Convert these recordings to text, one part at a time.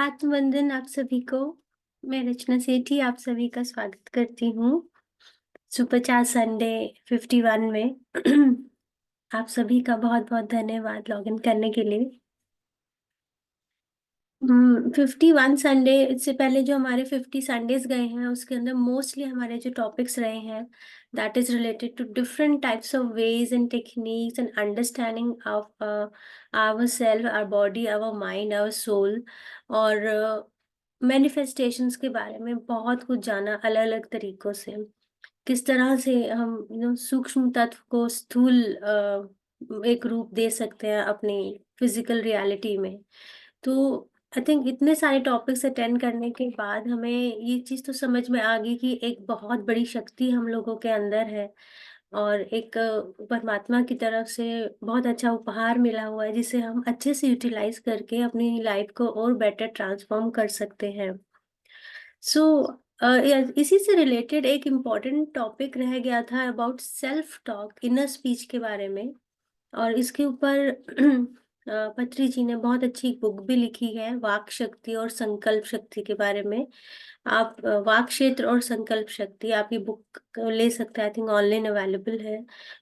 आत्मवंदन आप सभी को। मैं रचना सेठी आप सभी का स्वागत करती हूँ सुपर चार संडे 51 में। आप सभी का बहुत बहुत धन्यवाद लॉगिन करने के लिए। 51 संडे, इससे पहले जो हमारे 50 संडेज गए हैं उसके अंदर मोस्टली हमारे जो टॉपिक्स रहे हैं that is related to different types of ways and techniques and understanding of our self, our body, our mind, our soul. और मैनिफेस्टेशंस के बारे में बहुत कुछ जाना अलग अलग तरीकों से। किस तरह से हम सूक्ष्म तत्व को स्थूल एक रूप दे सकते हैं अपनी फिजिकल रियलिटी में। तो आई थिंक इतने सारे टॉपिक्स अटेंड करने के बाद हमें ये चीज़ तो समझ में आ गई कि एक बहुत बड़ी शक्ति हम लोगों के अंदर है और एक परमात्मा की तरफ से बहुत अच्छा उपहार मिला हुआ है जिसे हम अच्छे से यूटिलाइज करके अपनी लाइफ को और बेटर ट्रांसफॉर्म कर सकते हैं। सो इसी से रिलेटेड एक इम्पॉर्टेंट टॉपिक रह गया था about self talk, inner speech के बारे में। और इसके ऊपर पत्री जी ने बहुत अच्छी बुक भी लिखी है, वाक शक्ति और संकल्प शक्ति के बारे में। आप वाक क्षेत्र और संकल्प शक्ति, आप ये बुक ले सकते हैं, आई थिंक ऑनलाइन अवेलेबल है।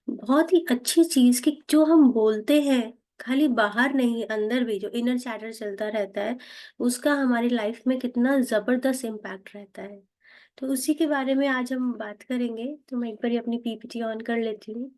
बहुत ही अच्छी चीज कि जो हम बोलते हैं खाली बाहर नहीं, अंदर भी जो इनर चैटर चलता रहता है उसका हमारी लाइफ में कितना जबरदस्त इम्पैक्ट रहता है। तो उसी के बारे में आज हम बात करेंगे। तो मैं एक बार अपनी पीपीटी ऑन कर लेती हूँ।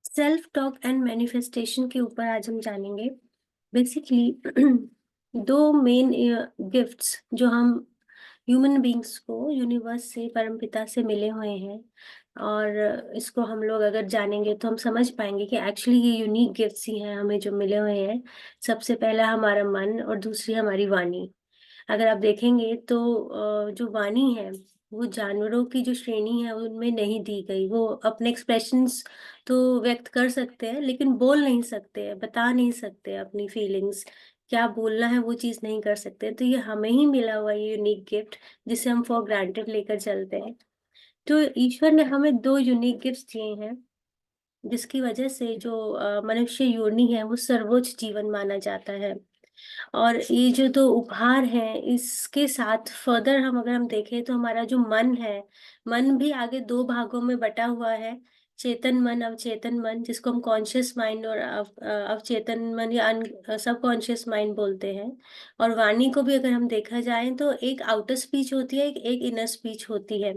सेल्फ टॉक एंड मैनिफेस्टेशन के ऊपर आज हम जानेंगे। बेसिकली दो मेन गिफ्ट्स जो हम ह्यूमन बींग्स को यूनिवर्स से, परमपिता से मिले हुए हैं। और इसको हम लोग अगर जानेंगे तो हम समझ पाएंगे कि एक्चुअली ये यूनिक गिफ्ट्स ही हैं हमें जो मिले हुए हैं। सबसे पहला हमारा मन और दूसरी हमारी वाणी। अगर आप देखेंगे तो जो वाणी है वो जानवरों की जो श्रेणी है उनमें नहीं दी गई। वो अपने एक्सप्रेशंस तो व्यक्त कर सकते हैं लेकिन बोल नहीं सकते हैं, बता नहीं सकते अपनी फीलिंग्स। क्या बोलना है वो चीज़ नहीं कर सकते। तो ये हमें ही मिला हुआ ये यूनिक गिफ्ट जिसे हम फॉर ग्रांटेड लेकर चलते हैं। तो ईश्वर ने हमें दो यूनिक गिफ्ट दिए हैं जिसकी वजह से जो मनुष्य योनि है वो सर्वोच्च जीवन माना जाता है। और ये जो दो उपहार हैं इसके साथ फर्दर हम अगर हम देखें तो हमारा जो मन है, मन भी आगे दो भागों में बटा हुआ है। चेतन मन, अवचेतन मन, जिसको हम कॉन्शियस माइंड और अवचेतन मन या सब कॉन्शियस माइंड बोलते हैं। और वाणी को भी अगर हम देखा जाए तो एक आउटर स्पीच होती है, एक इनर स्पीच होती है।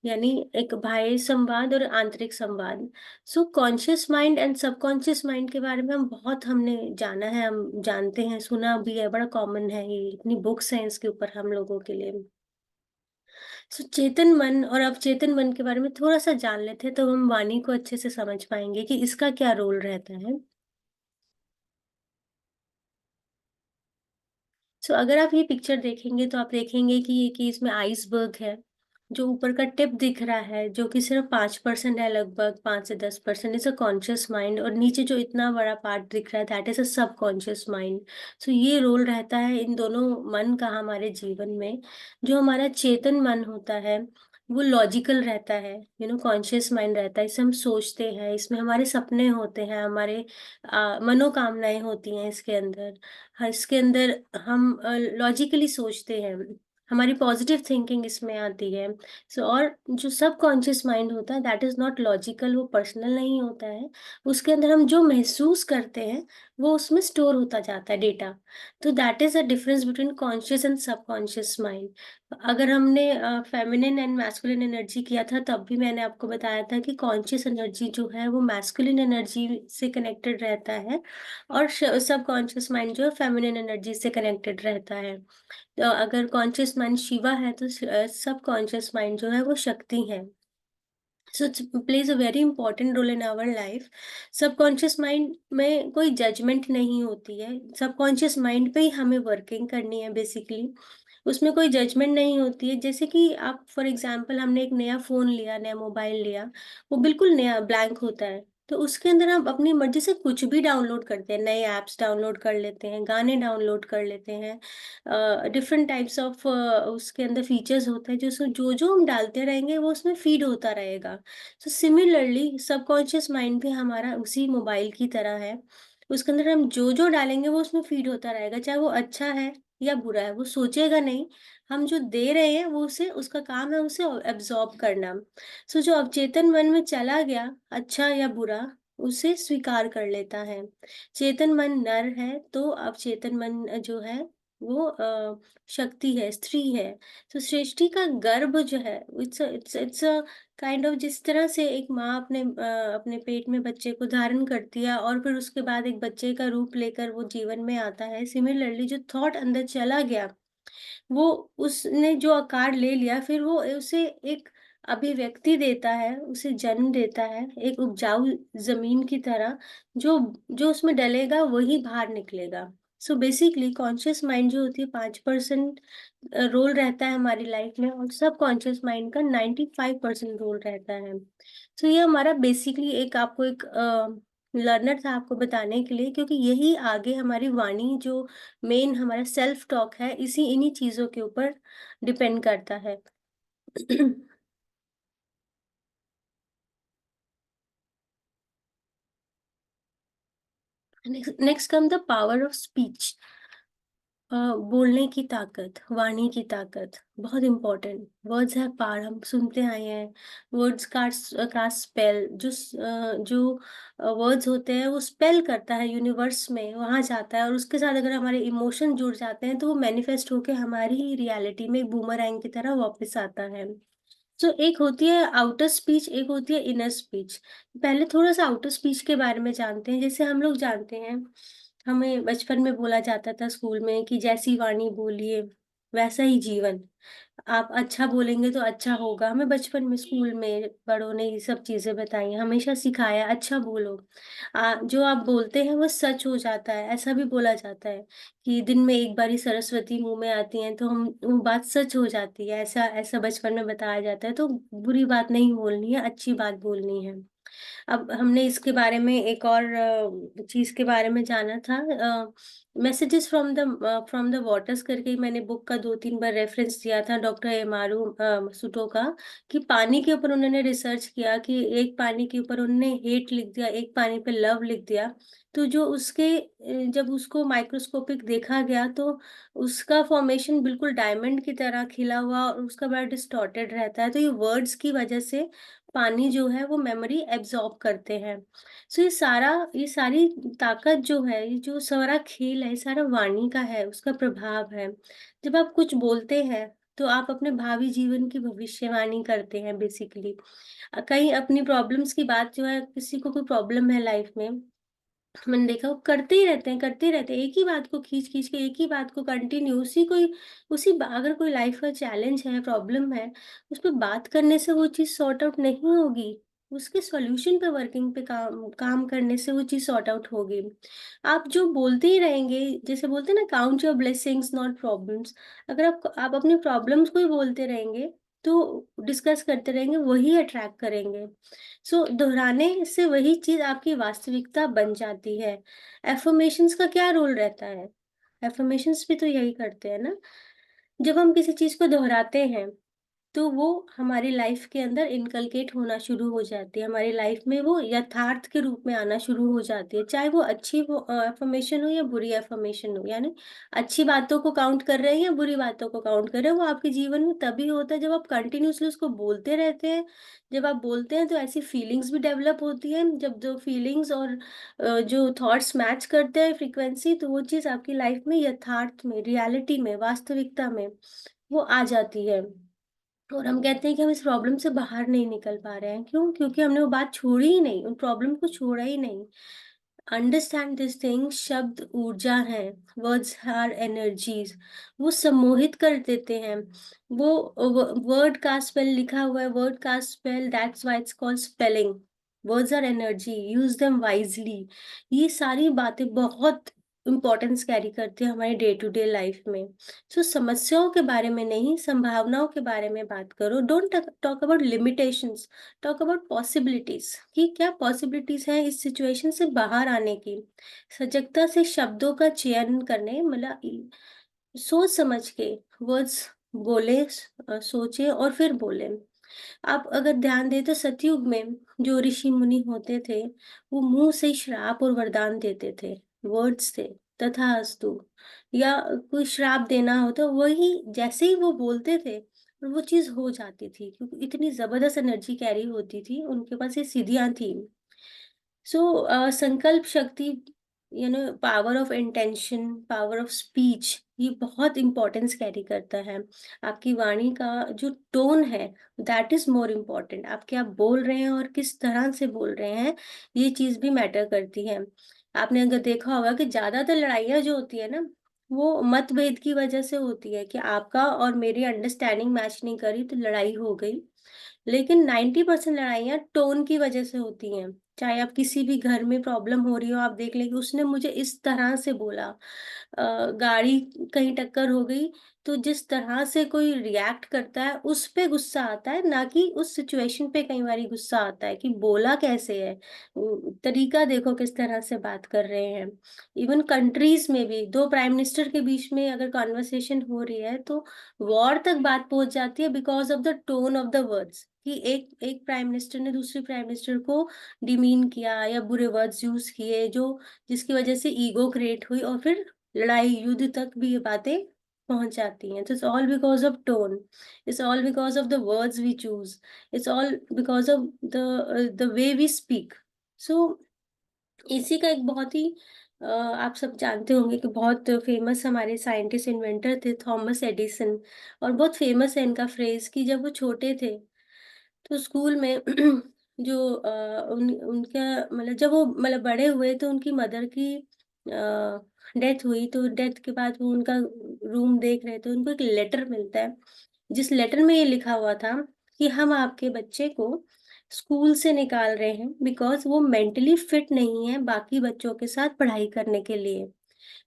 यानी एक बाह्य संवाद और आंतरिक संवाद। So conscious mind and subconscious mind के बारे में हम बहुत हमने जाना है, हम जानते हैं, सुना भी है, बड़ा कॉमन है, ये इतनी बुक्स हैं इसके ऊपर हम लोगों के लिए। सो चेतन मन और अवचेतन मन के बारे में थोड़ा सा जान लेते हैं तो हम वाणी को अच्छे से समझ पाएंगे कि इसका क्या रोल रहता है। सो अगर आप ये पिक्चर देखेंगे तो आप देखेंगे कि इसमें आइसबर्ग है। जो ऊपर का टिप दिख रहा है जो कि सिर्फ 5% है, लगभग 5 से 10% इज अ कॉन्शियस माइंड। और नीचे जो इतना बड़ा पार्ट दिख रहा है दैट इज अ सब कॉन्शियस माइंड। सो ये रोल रहता है इन दोनों मन का हमारे जीवन में। जो हमारा चेतन मन होता है वो लॉजिकल रहता है, कॉन्शियस माइंड रहता है, इससे हम सोचते हैं, इसमें हमारे सपने होते हैं, हमारे मनोकामनाएं होती हैं इसके अंदर। हाँ, इसके अंदर हम लॉजिकली सोचते हैं, हमारी पॉजिटिव थिंकिंग इसमें आती है। और जो सब कॉन्शियस माइंड होता है दैट इज नॉट लॉजिकल, वो पर्सनल नहीं होता है। उसके अंदर हम जो महसूस करते हैं वो उसमें स्टोर होता जाता है डेटा। तो that is a difference between conscious and सब कॉन्शियस माइंड। अगर हमने फेमिनिन एंड मैस्कुलिन एनर्जी किया था तब भी मैंने आपको बताया था कि कॉन्शियस एनर्जी जो है वो मैस्कुलिन एनर्जी से कनेक्टेड रहता है और सब कॉन्शियस माइंड जो है फेमिनिन एनर्जी से कनेक्टेड रहता है। तो अगर कॉन्शियस माइंड शिवा है तो सब कॉन्शियस माइंड जो है वो शक्ति है। So it plays a very important role in our life. Subconscious mind में कोई जजमेंट नहीं होती है, सबकॉन्शियस माइंड पे ही हमें वर्किंग करनी है बेसिकली। उसमें कोई जजमेंट नहीं होती है। जैसे कि आप फॉर एग्ज़ाम्पल हमने एक नया फ़ोन लिया, नया मोबाइल लिया, वो बिल्कुल नया ब्लैंक होता है। तो उसके अंदर आप अपनी मर्ज़ी से कुछ भी डाउनलोड करते हैं, नए ऐप्स डाउनलोड कर लेते हैं, गाने डाउनलोड कर लेते हैं। डिफरेंट टाइप्स ऑफ उसके अंदर फीचर्स होते हैं, जो हम डालते रहेंगे वो उसमें फ़ीड होता रहेगा। तो सिमिलरली सबकॉन्शियस माइंड भी हमारा उसी मोबाइल की तरह है। उसके अंदर हम जो डालेंगे वो उसमें फ़ीड होता रहेगा, चाहे वो अच्छा है या बुरा है, वो सोचेगा नहीं, हम जो दे रहे हैं वो उसे उसका काम है उसे एब्ज़ॉर्ब करना। सो जो अवचेतन मन में चला गया, अच्छा या बुरा, उसे स्वीकार कर लेता है। चेतन मन नर है, तो अवचेतन मन जो है वो शक्ति है, स्त्री है। तो सृष्टि का गर्भ जो है, इट्स अ काइंड ऑफ जिस तरह से एक माँ अपने पेट में बच्चे को धारण करती है और फिर उसके बाद एक बच्चे का रूप लेकर वो जीवन में आता है, सिमिलरली जो थॉट अंदर चला गया, वो उसने जो आकार ले लिया, फिर वो उसे एक अभिव्यक्ति देता है, उसे जन्म देता है, एक उपजाऊ ज़मीन की तरह, जो जो उसमें डलेगा वही बाहर निकलेगा। सो बेसिकली कॉन्शियस माइंड जो होती है 5% रोल रहता है हमारी लाइफ में, और सबकॉन्शियस माइंड का 95% रोल रहता है। सो ये हमारा बेसिकली एक आपको एक लर्नर था आपको बताने के लिए, क्योंकि यही आगे हमारी वाणी जो मेन हमारा सेल्फ टॉक है, इसी इन्हीं चीज़ों के ऊपर डिपेंड करता है। Next come the power of speech. बोलने की ताकत, वाणी की ताकत बहुत इम्पोर्टेंट। वर्ड्स हैव पावर, हम सुनते आए हैं। वर्ड्स का स्पेल जो वर्ड्स होते हैं वो स्पेल करता है यूनिवर्स में, वहाँ जाता है, और उसके साथ अगर हमारे इमोशन जुड़ जाते हैं तो वो मैनिफेस्ट होके हमारी ही रियलिटी में एक बूमरैंग की तरह वापस आता है। सो एक होती है आउटर स्पीच, एक होती है इनर स्पीच। पहले थोड़ा-सा आउटर स्पीच के बारे में जानते हैं। जैसे हम लोग जानते हैं, हमें बचपन में बोला जाता था स्कूल में कि जैसी वाणी बोलिए, वैसा ही जीवन। आप अच्छा बोलेंगे तो अच्छा होगा। हमें बचपन में स्कूल में बड़ों ने ये सब चीज़ें बताई हैं, हमेशा सिखाया अच्छा बोलो। जो आप बोलते हैं वो सच हो जाता है, ऐसा भी बोला जाता है कि दिन में एक बारी सरस्वती मुँह में आती हैं तो हम वो बात सच हो जाती है, ऐसा ऐसा बचपन में बताया जाता है। तो बुरी बात नहीं बोलनी है, अच्छी बात बोलनी है। अब हमने इसके बारे में एक और चीज़ के बारे में जाना था, मैसेजेस फ्रॉम द वाटर्स करके मैंने बुक का 2-3 बार रेफ़रेंस दिया था, डॉक्टर एमारू सुटो का, कि पानी के ऊपर उन्होंने रिसर्च किया कि एक पानी के ऊपर उन्होंने हेट लिख दिया, एक पानी पे लव लिख दिया। तो जो जब उसको माइक्रोस्कोपिक देखा गया तो उसका फ़ॉर्मेशन बिल्कुल डायमंड की तरह खिला हुआ और उसका बड़ा डिस्टॉर्टेड रहता है। तो ये वर्ड्स की वज़ह से पानी जो है वो मेमोरी एब्ज़ॉर्ब करते हैं। सो ये सारी ताकत जो है, ये जो सारा खेल है, ये सारा वाणी का है, उसका प्रभाव है। जब आप कुछ बोलते हैं, तो आप अपने भावी जीवन की भविष्यवाणी करते हैं बेसिकली। कहीं अपनी प्रॉब्लम्स की बात जो है, किसी को कोई प्रॉब्लम है लाइफ़ में, मैंने देखा वो करते ही रहते हैं, एक ही बात को खींच-खींच के, एक ही बात को कंटिन्यू उसी बा अगर कोई लाइफ़ का चैलेंज है, प्रॉब्लम है, उस पे बात करने से वो चीज़ सॉर्ट आउट नहीं होगी। उसके सॉल्यूशन पे वर्किंग पे काम काम करने से वो चीज़ सॉर्ट आउट होगी। आप जो बोलते ही रहेंगे, जैसे बोलते हैं ना, count your blessings not problems. अगर आप अपनी प्रॉब्लम्स को ही बोलते रहेंगे, तो डिस्कस करते रहेंगे, वही अट्रैक्ट करेंगे। सो दोहराने से वही चीज़ आपकी वास्तविकता बन जाती है। अफ़र्मेशंस का क्या रोल रहता है? अफ़र्मेशंस भी तो यही करते हैं ना? जब हम किसी चीज़ को दोहराते हैं, तो वो हमारी लाइफ के अंदर इनकलकेट होना शुरू हो जाती है। हमारी लाइफ में वो यथार्थ के रूप में आना शुरू हो जाती है। चाहे वो अच्छी अफ़र्मेशन हो या बुरी अफ़र्मेशन हो। यानी अच्छी बातों को काउंट कर रहे हैं या बुरी बातों को काउंट कर रहे हैं, वो आपके जीवन में तभी होता है जब आप कंटिन्यूअसली उसको बोलते रहते हैं। जब आप बोलते हैं तो ऐसी फीलिंग्स भी डेवलप होती हैं। जब जो फीलिंग्स और जो थॉट्स मैच करते हैं फ्रीक्वेंसी, तो वो चीज़ आपकी लाइफ में यथार्थ में, रियलिटी में, वास्तविकता में वो आ जाती है। और हम कहते हैं कि हम इस प्रॉब्लम से बाहर नहीं निकल पा रहे हैं। क्यों? क्योंकि हमने वो बात छोड़ी ही नहीं, उन प्रॉब्लम को छोड़ा ही नहीं। अंडरस्टैंड दिस थिंग, शब्द ऊर्जा हैं, वर्ड्स आर एनर्जीज़, वो सम्मोहित कर देते हैं। वो वर्ड का स्पेल लिखा हुआ है, वर्ड का spell, that's why it's called spelling. Words are energy, use them wisely. ये सारी बातें बहुत इम्पोर्टेंस कैरी करती है हमारी डे टू डे लाइफ में। सो समस्याओं के बारे में नहीं, संभावनाओं के बारे में बात करो। Don't talk about limitations, talk about possibilities, कि क्या पॉसिबिलिटीज है इस सिचुएशन से बाहर आने की। सजगता से शब्दों का चयन करने, मतलब सोच समझ के वर्ड्स बोले, सोचे और फिर बोले। आप अगर ध्यान दें तो सतयुग में जो ऋषि मुनि होते थे, वो मुंह से श्राप और वरदान देते थे, वर्ड्स थे, तथास्तु, या कोई श्राप देना हो तो वही जैसे ही वो बोलते थे और वो चीज हो जाती थी, क्योंकि इतनी जबरदस्त एनर्जी कैरी होती थी उनके पास, ये सिद्धियां थी। सो संकल्प शक्ति, power of intention, power of speech, ये बहुत इंपॉर्टेंस कैरी करता है। आपकी वाणी का जो टोन है, दैट इज मोर इम्पोर्टेंट। आप क्या बोल रहे हैं और किस तरह से बोल रहे हैं, ये चीज भी मैटर करती है। आपने अगर देखा होगा कि ज्यादातर लड़ाइयाँ जो होती है ना, वो मतभेद की वजह से होती है, कि आपका और मेरी अंडरस्टैंडिंग मैच नहीं करी तो लड़ाई हो गई। लेकिन 90% लड़ाइयाँ टोन की वजह से होती हैं। चाहे आप किसी भी घर में प्रॉब्लम हो रही हो, आप देख लें कि उसने मुझे इस तरह से बोला, गाड़ी कहीं टक्कर हो गई, तो जिस तरह से कोई रिएक्ट करता है उस पे गुस्सा आता है, ना कि उस सिचुएशन पे कई बार गुस्सा आता है कि बोला कैसे है। तरीका देखो किस तरह से बात कर रहे हैं। इवन कंट्रीज में भी दो प्राइम मिनिस्टर के बीच में अगर कॉन्वर्सेशन हो रही है तो वॉर तक बात पहुंच जाती है, because of the tone of the words, कि एक एक प्राइम मिनिस्टर ने दूसरे प्राइम मिनिस्टर को डिमीन किया या बुरे वर्ड्स यूज किए, जो जिसकी वजह से ईगो क्रिएट हुई और फिर लड़ाई युद्ध तक भी ये बातें पहुंच जाती हैं। तो it's all because of tone, it's all because of the words we choose, it's all because of the way we speak. So इसी का एक बहुत ही आप सब जानते होंगे कि बहुत फेमस हमारे साइंटिस्ट इन्वेंटर थे, थॉमस एडिसन। और बहुत फेमस है इनका फ्रेज, कि जब वो छोटे थे तो स्कूल में जो उनका, मतलब जब वो मतलब बड़े हुए तो उनकी मदर की डेथ हुई, तो डेथ के बाद वो उनका रूम देख रहे थे, उनको एक लेटर मिलता है, जिस लेटर में ये लिखा हुआ था कि हम आपके बच्चे को स्कूल से निकाल रहे हैं बिकॉज वो मेंटली फिट नहीं है बाकी बच्चों के साथ पढ़ाई करने के लिए।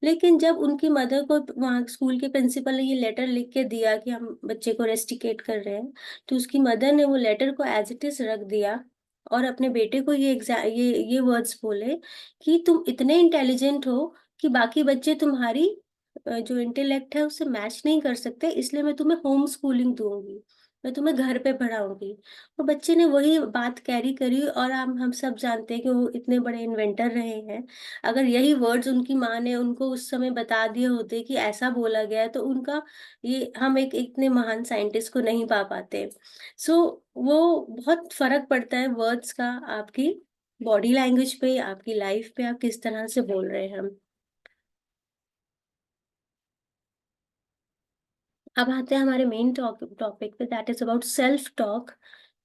लेकिन जब उनकी मदर को वहाँ स्कूल के प्रिंसिपल ने ये लेटर लिख के दिया कि हम बच्चे को रेस्टिकेट कर रहे हैं, तो उसकी मदर ने वो लेटर को एज इट इज रख दिया और अपने बेटे को ये वर्ड्स बोले कि तुम इतने इंटेलिजेंट हो कि बाकी बच्चे तुम्हारी जो इंटेलेक्ट है उससे मैच नहीं कर सकते, इसलिए मैं तुम्हें होम स्कूलिंग दूंगी, मैं तुम्हें घर पे पढ़ाऊंगी। और बच्चे ने वही बात कैरी करी, और हम सब जानते हैं कि वो इतने बड़े इन्वेंटर रहे हैं। अगर यही वर्ड्स उनकी माँ ने उनको उस समय बता दिए होते कि ऐसा बोला गया है, तो उनका ये हम एक इतने महान साइंटिस्ट को नहीं पा पाते। सो वो बहुत फर्क पड़ता है वर्ड्स का, आपकी बॉडी लैंग्वेज पे, आपकी लाइफ पे, आप किस तरह से बोल रहे हैं। अब आते हैं हमारे मेन टॉपिक पे, that is about self talk,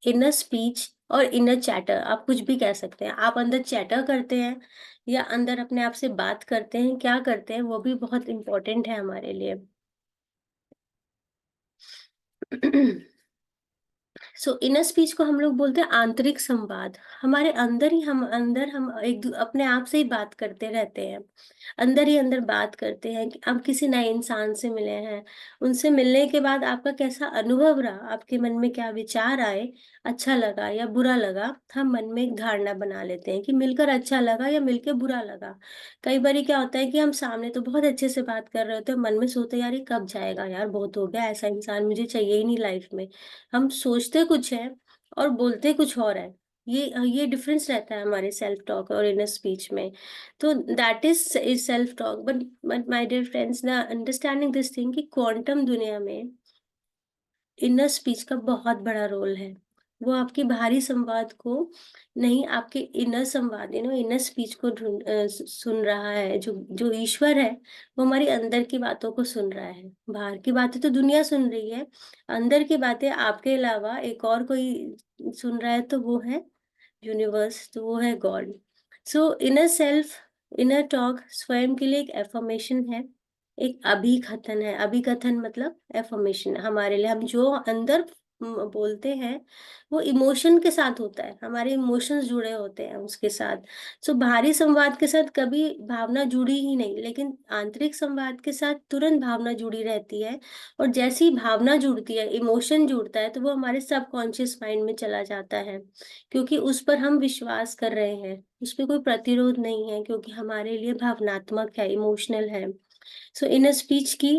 inner speech और इनर चैटर। आप कुछ भी कह सकते हैं, आप अंदर चैटर करते हैं या अंदर अपने आप से बात करते हैं, क्या करते हैं, वो भी बहुत इंपॉर्टेंट है हमारे लिए। सो इनर स्पीच को हम लोग बोलते हैं आंतरिक संवाद। हमारे अंदर हम अपने आप से ही बात करते रहते हैं, अंदर ही अंदर बात करते हैं कि आप किसी नए इंसान से मिले हैं, उनसे मिलने के बाद आपका कैसा अनुभव रहा, आपके मन में क्या विचार आए, अच्छा लगा या बुरा लगा। हम मन में एक धारणा बना लेते हैं कि मिलकर अच्छा लगा या मिलकर बुरा लगा। कई बार क्या होता है कि हम सामने तो बहुत अच्छे से बात कर रहे होते हैं, मन में सोचते हैं यार ये कब जाएगा, यार बहुत हो गया, ऐसा इंसान मुझे चाहिए ही नहीं लाइफ में। हम सोचते कुछ है और बोलते कुछ और है। ये डिफरेंस रहता है हमारे सेल्फ टॉक और इनर स्पीच में। तो that is self talk. But my dear friends, the understanding this thing कि क्वांटम दुनिया में इनर स्पीच का बहुत बड़ा रोल है। वो आपकी बाहरी संवाद को नहीं, आपके इनर संवाद, इनर स्पीच को सुन रहा है। जो जो ईश्वर है वो हमारी अंदर की बातों को सुन रहा है। बाहर की बातें तो दुनिया सुन रही है, अंदर की बातें आपके अलावा एक और कोई सुन रहा है, तो वो है यूनिवर्स, तो वो है गॉड। सो इनर सेल्फ, इनर टॉक स्वयं के लिए एक एफर्मेशन है, एक अभिकथन है। अभिकथन मतलब एफर्मेशन, हमारे लिए हम जो अंदर बोलते हैं, वो इमोशन के साथ होता है, हमारे इमोशंस जुड़े होते हैं उसके साथ। सो बाहरी संवाद के साथ कभी भावना जुड़ी ही नहीं, लेकिन आंतरिक संवाद के साथ तुरंत भावना जुड़ी रहती है। और जैसी भावना जुड़ती है, इमोशन जुड़ता है, तो वो हमारे सबकॉन्शियस माइंड में चला जाता है, क्योंकि उस पर हम विश्वास कर रहे हैं, उस पर कोई प्रतिरोध नहीं है, क्योंकि हमारे लिए भावनात्मक है, इमोशनल है। सो इनर स्पीच की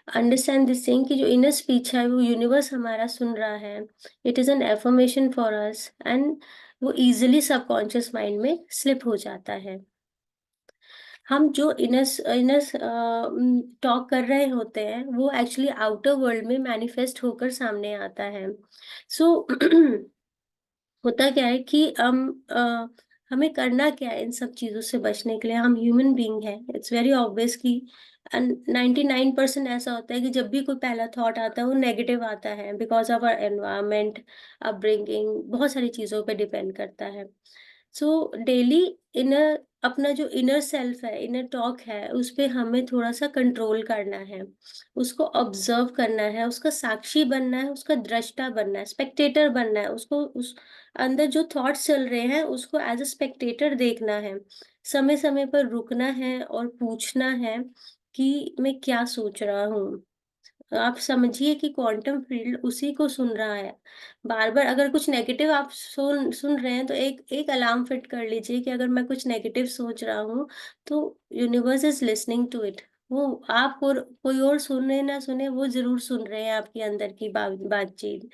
अंडरस्टैंड दिस थिंग कि जो इनर स्पीच है वो यूनिवर्स हमारा सुन रहा है। It is an affirmation for us, and वो इजीली सबकॉन्शियस माइंड में स्लिप हो जाता है। हम जो इनर इनर टॉक कर रहे होते हैं वो एक्चुअली आउटर वर्ल्ड में मैनिफेस्ट होकर सामने आता है। सो होता क्या है कि हमें करना क्या है इन सब चीजों से बचने के लिए। हम ह्यूमन बीइंग है, इट्स वेरी ऑब्वियस कि 99% ऐसा होता है कि जब भी कोई पहला थॉट आता है वो नेगेटिव आता है, because of our environment, upbringing, बहुत सारी चीजों पे डिपेंड करता है। सो डेली इनर अपना जो इनर सेल्फ है, इनर टॉक है, उस पे हमें थोड़ा सा कंट्रोल करना है, उसको ऑब्जर्व करना है, उसका साक्षी बनना है, उसका दृष्टा बनना है, स्पेक्टेटर बनना है, उसको उस अंदर जो थॉट्स चल रहे हैं उसको एज अ स्पेक्टेटर देखना है। समय समय पर रुकना है और पूछना है कि मैं क्या सोच रहा हूँ। आप समझिए कि क्वांटम फील्ड उसी को सुन रहा है। बार बार अगर कुछ नेगेटिव आप सुन सुन रहे हैं, तो एक एक अलार्म फिट कर लीजिए कि अगर मैं कुछ नेगेटिव सोच रहा हूँ, तो universe is listening to it. वो आप और कोई और सुने ना सुने, वो जरूर सुन रहे हैं आपके अंदर की बातचीत।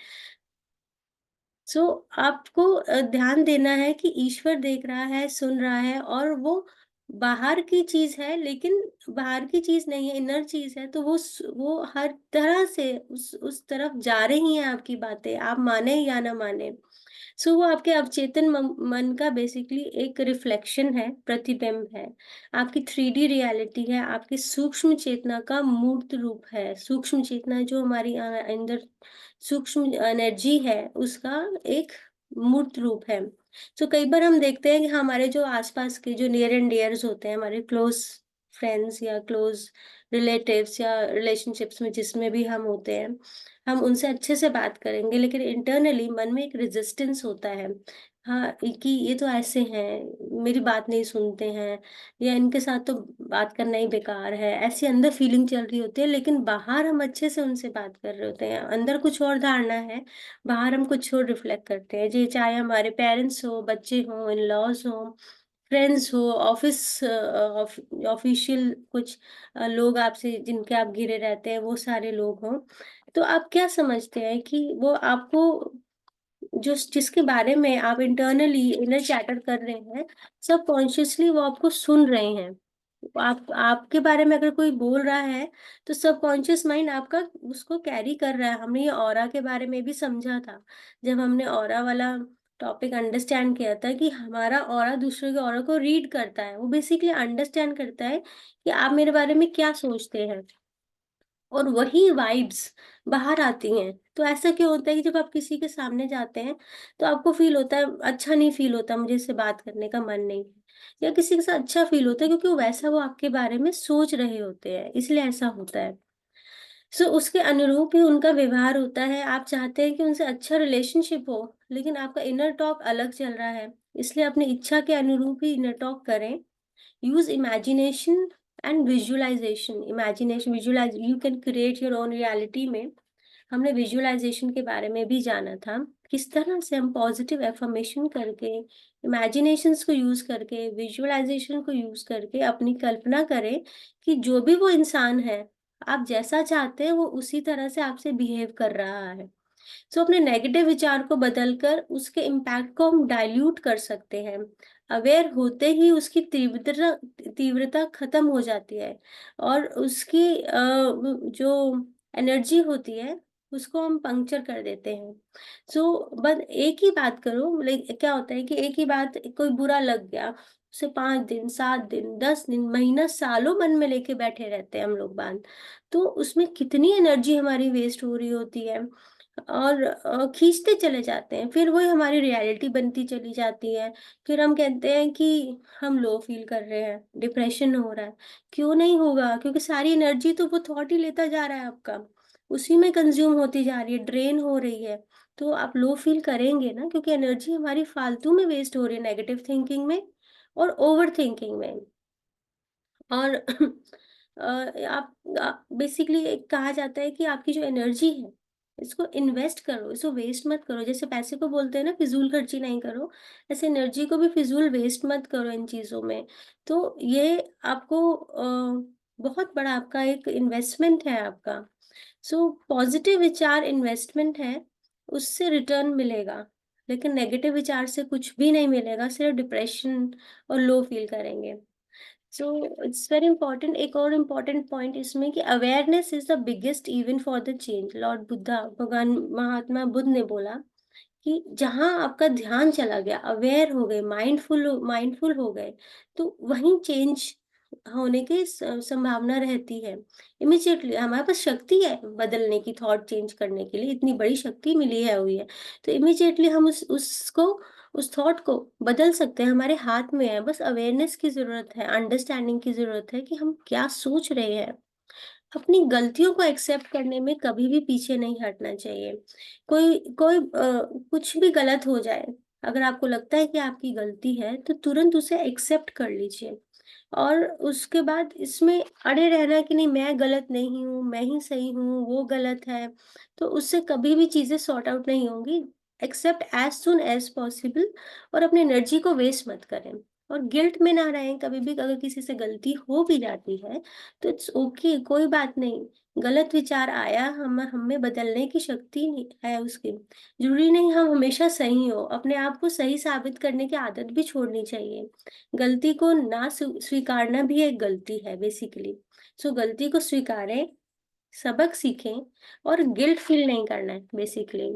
सो आपको ध्यान देना है कि ईश्वर देख रहा है, सुन रहा है, और वो बाहर की चीज है, लेकिन बाहर की चीज नहीं है, इनर चीज है, तो वो हर तरह से उस तरफ जा रही हैं आपकी बातें, आप माने या ना माने। सो वो आपके अवचेतन मन का बेसिकली एक रिफ्लेक्शन है, प्रतिबिंब है। आपकी 3D रियलिटी है, आपकी सूक्ष्म चेतना का मूर्त रूप है। सूक्ष्म चेतना जो हमारी अंदर सूक्ष्म एनर्जी है, उसका एक मूर्त रूप है। सो कई बार हम देखते हैं कि हमारे जो आसपास के जो नियर एंड डियर्स होते हैं, हमारे क्लोज फ्रेंड्स या क्लोज रिलेटिव्स या रिलेशनशिप्स में जिसमें भी हम होते हैं, हम उनसे अच्छे से बात करेंगे, लेकिन इंटरनली मन में एक रेजिस्टेंस होता है। हाँ, कि ये तो ऐसे हैं, मेरी बात नहीं सुनते हैं, या इनके साथ तो बात करना ही बेकार है, ऐसी अंदर फीलिंग चल रही होती है। लेकिन बाहर हम अच्छे से उनसे बात कर रहे होते हैं, अंदर कुछ और धारणा है, बाहर हम कुछ और रिफ्लेक्ट करते हैं जी। चाहे हमारे पेरेंट्स हो, बच्चे हो, इन लॉज हो, फ्रेंड्स हो, ऑफिशियल कुछ लोग आपसे जिनके आप घिरे रहते हैं, वो सारे लोग हों, तो आप क्या समझते हैं कि वो आपको जो जिसके बारे में आप इंटरनली इनर चैटर कर रहे हैं, सब कॉन्शियसली वो आपको सुन रहे हैं। आपके बारे में अगर कोई बोल रहा है, तो सबकॉन्शियस माइंड आपका उसको कैरी कर रहा है। हमने ये ऑरा के बारे में भी समझा था, जब हमने ऑरा वाला टॉपिक अंडरस्टैंड किया था, कि हमारा ऑरा दूसरे के ऑरा को रीड करता है, वो बेसिकली अंडरस्टैंड करता है कि आप मेरे बारे में क्या सोचते हैं, और वही वाइब्स बाहर आती हैं। तो ऐसा क्यों होता है कि जब आप किसी के सामने जाते हैं, तो आपको फील होता है अच्छा नहीं फील होता, मुझे इससे बात करने का मन नहीं है, या किसी के साथ अच्छा फील होता है क्योंकि वो आपके बारे में सोच रहे होते हैं, इसलिए ऐसा होता है। सो उसके अनुरूप ही उनका व्यवहार होता है। आप चाहते हैं कि उनसे अच्छा रिलेशनशिप हो, लेकिन आपका इनर टॉक अलग चल रहा है, इसलिए अपनी इच्छा के अनुरूप ही इनर टॉक करें। use imagination and visualization। imagination, visualize, you can create your own reality में हमने विजुअलाइजेशन के बारे में भी जाना था, किस तरह से हम पॉजिटिव एफर्मेशन करके, इमेजिनेशंस को यूज करके, विजुअलाइजेशन को यूज करके अपनी कल्पना करें कि जो भी वो इंसान है, आप जैसा चाहते हैं वो उसी तरह से आपसे बिहेव कर रहा है। सो अपने नेगेटिव विचार को बदलकर उसके इम्पैक्ट को हम डाइल्यूट कर सकते हैं। अवेयर होते ही उसकी तीव्रता तीव्रता खत्म हो जाती है, और उसकी जो एनर्जी होती है उसको हम पंक्चर कर देते हैं। सो बस एक ही बात करो, लाइक क्या होता है कि एक ही बात कोई बुरा लग गया, उसे 5 दिन, 7 दिन, 10 दिन, महीना, सालों मन में लेके बैठे रहते हैं हम लोग बात। तो उसमें कितनी एनर्जी हमारी वेस्ट हो रही होती है, और खींचते चले जाते हैं, फिर वही हमारी रियलिटी बनती चली जाती है। फिर हम कहते हैं कि हम लो फील कर रहे हैं, डिप्रेशन हो रहा है। क्यों नहीं होगा? क्योंकि सारी एनर्जी तो वो थॉट ही लेता जा रहा है आपका। उसी में कंज्यूम होती जा रही है, ड्रेन हो रही है, तो आप लो फील करेंगे ना, क्योंकि एनर्जी हमारी फालतू में वेस्ट हो रही है, नेगेटिव थिंकिंग में और ओवर थिंकिंग में। और आप बेसिकली कहा जाता है कि आपकी जो एनर्जी है, इसको इन्वेस्ट करो, इसको वेस्ट मत करो। जैसे पैसे को बोलते हैं ना, फिजूल खर्ची नहीं करो, ऐसे एनर्जी को भी फिजूल वेस्ट मत करो इन चीज़ों में। तो ये आपको बहुत बड़ा आपका एक इन्वेस्टमेंट है आपका। सो पॉजिटिव विचार इन्वेस्टमेंट है, उससे रिटर्न मिलेगा। लेकिन नेगेटिव विचार से कुछ भी नहीं मिलेगा, सिर्फ डिप्रेशन और लो फील करेंगे। So it's very important. एक और इम्पॉर्टेंट पॉइंट इसमें कि awareness is the biggest event for the change. Lord Buddha, भगवान महात्मा बुद्ध ने बोला कि जहाँ आपका ध्यान चला गया, अवेयर हो गए, माइंडफुल हो गए, तो वहीं चेंज होने की संभावना रहती है। इमिजिएटली हमारे पास शक्ति है बदलने की, थॉट चेंज करने के लिए इतनी बड़ी शक्ति मिली है हुई है, तो इमिजिएटली हम उस थॉट को बदल सकते हैं, हमारे हाथ में है। बस अवेयरनेस की जरूरत है, अंडरस्टैंडिंग की जरूरत है कि हम क्या सोच रहे हैं। अपनी गलतियों को एक्सेप्ट करने में कभी भी पीछे नहीं हटना चाहिए। कोई कोई कुछ भी गलत हो जाए, अगर आपको लगता है कि आपकी गलती है, तो तुरंत उसे एक्सेप्ट कर लीजिए। और उसके बाद इसमें अड़े रहना कि नहीं, मैं गलत नहीं हूँ, मैं ही सही हूँ, वो गलत है, तो उससे कभी भी चीजें सॉर्ट आउट नहीं होंगी। Accept as soon as possible, और अपनी एनर्जी को वेस्ट मत करें। और गिल्ट में ना रहें कभी भी, अगर किसी से गलती हो भी जाती है तो इट्स ओके, कोई बात नहीं। गलत विचार आया, हम हमें बदलने की शक्ति है उसकी। जरूरी नहीं हम हमेशा सही हो, अपने आप को सही साबित करने की आदत भी छोड़नी चाहिए। गलती को ना स्वीकारना भी एक गलती है बेसिकली। सो गलती को स्वीकारें, सबक सीखें, और गिल्ट फील नहीं करना है basically.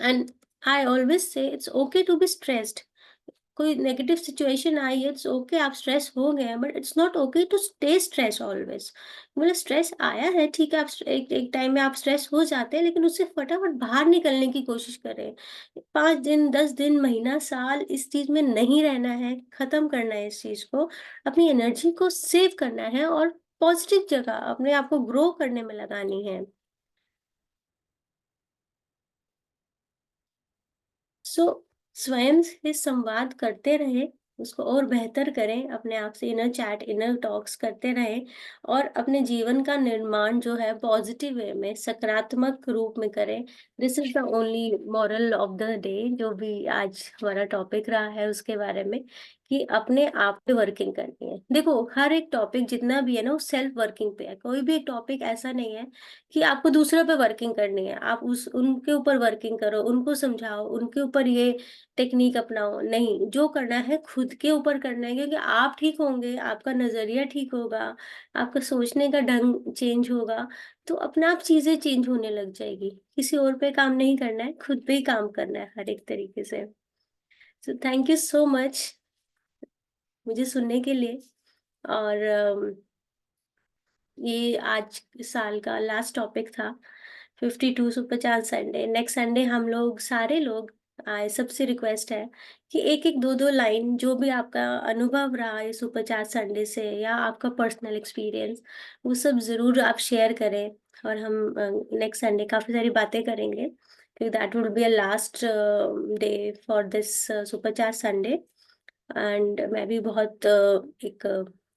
And I always say it's okay to be stressed. कोई नेगेटिव सिचुएशन आई है, इट्स ओके, आप स्ट्रेस हो गए हैं, but it's not okay to stay stress always. मतलब स्ट्रेस आया है, ठीक है, आप एक टाइम में आप स्ट्रेस हो जाते हैं, लेकिन उससे फटाफट बाहर निकलने की कोशिश करें। 5 दिन, 10 दिन, महीना, साल इस चीज में नहीं रहना है, खत्म करना है इस चीज को। अपनी एनर्जी को सेव करना है और पॉजिटिव जगह अपने आप को ग्रो करने में लगानी है। सो स्वयं से संवाद करते रहें, उसको और बेहतर करें, अपने आप से इनर चैट, इनर टॉक्स करते रहें, और अपने जीवन का निर्माण जो है पॉजिटिव वे में, सकारात्मक रूप में करें। This is the only moral of the day, जो भी आज हमारा टॉपिक रहा है उसके बारे में, कि अपने आप पे वर्किंग करनी है। देखो, हर एक टॉपिक जितना भी है ना, वो सेल्फ वर्किंग पे है। कोई भी एक टॉपिक ऐसा नहीं है कि आपको दूसरों पे वर्किंग करनी है, आप उस उनके ऊपर वर्किंग करो, उनको समझाओ, उनके ऊपर ये टेक्निक अपनाओ। नहीं, जो करना है खुद के ऊपर करना है, क्योंकि आप ठीक होंगे, आपका नजरिया ठीक होगा, आपका सोचने का ढंग चेंज होगा, तो अपने आप चीजें चेंज होने लग जाएगी। किसी और पे काम नहीं करना है, खुद पे ही काम करना है हर एक तरीके से। So thank you so much मुझे सुनने के लिए। और ये आज साल का लास्ट टॉपिक था, 52 super charge Sunday. Next Sunday हम लोग सारे लोग आए, सबसे रिक्वेस्ट है कि एक एक दो दो लाइन, जो भी आपका अनुभव रहा है सुपर चार्ज संडे से, या आपका पर्सनल एक्सपीरियंस, वो सब जरूर आप शेयर करें। और हम नेक्स्ट संडे काफी सारी बातें करेंगे, क्योंकि that would be a last day for this super charge Sunday. And मैं भी बहुत एक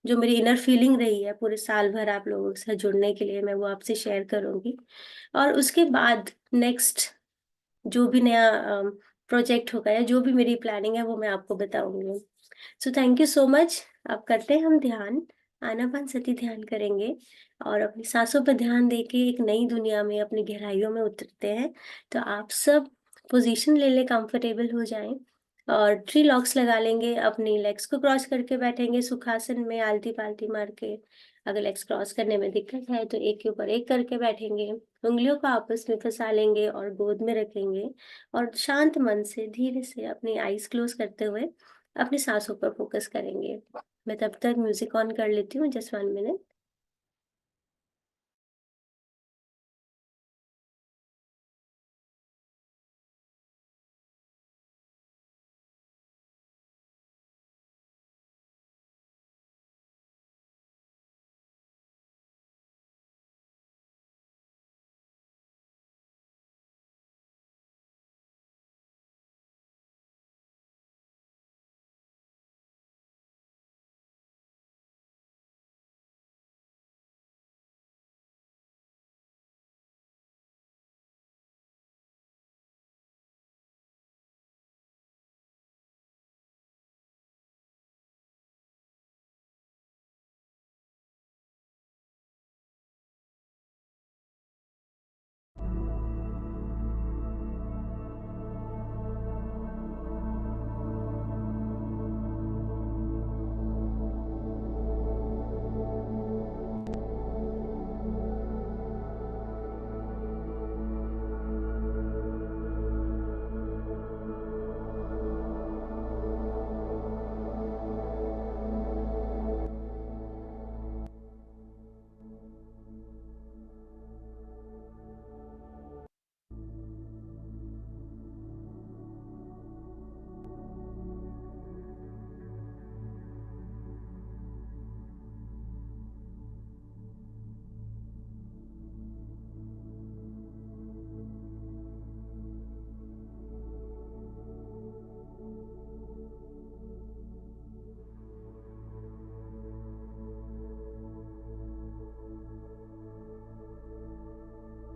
जो मेरी इनर फीलिंग रही है पूरे साल भर आप लोगों से जुड़ने के लिए, मैं वो आपसे शेयर करूंगी। और उसके बाद नेक्स्ट जो भी नया प्रोजेक्ट होगा, या जो भी मेरी प्लानिंग है, वो मैं आपको बताऊंगी। So thank you so much. अब करते हैं हम ध्यान, आनापानसती ध्यान करेंगे, और अपनी सांसों पर ध्यान देके एक नई दुनिया में, अपनी गहराइयों में उतरते हैं। तो आप सब पोजीशन ले लें, कंफर्टेबल हो जाएं, और ट्री लॉक्स लगा लेंगे, अपनी लेग्स को क्रॉस करके बैठेंगे सुखासन में, आलती पालती मार के। अगर लेग्स क्रॉस करने में दिक्कत है तो एक के ऊपर एक करके बैठेंगे, उंगलियों को आपस में फंसा लेंगे और गोद में रखेंगे, और शांत मन से धीरे से अपनी आईज क्लोज करते हुए अपनी सांसों पर फोकस करेंगे। मैं तब तक म्यूजिक ऑन कर लेती हूँ, जस्ट 1 मिनट।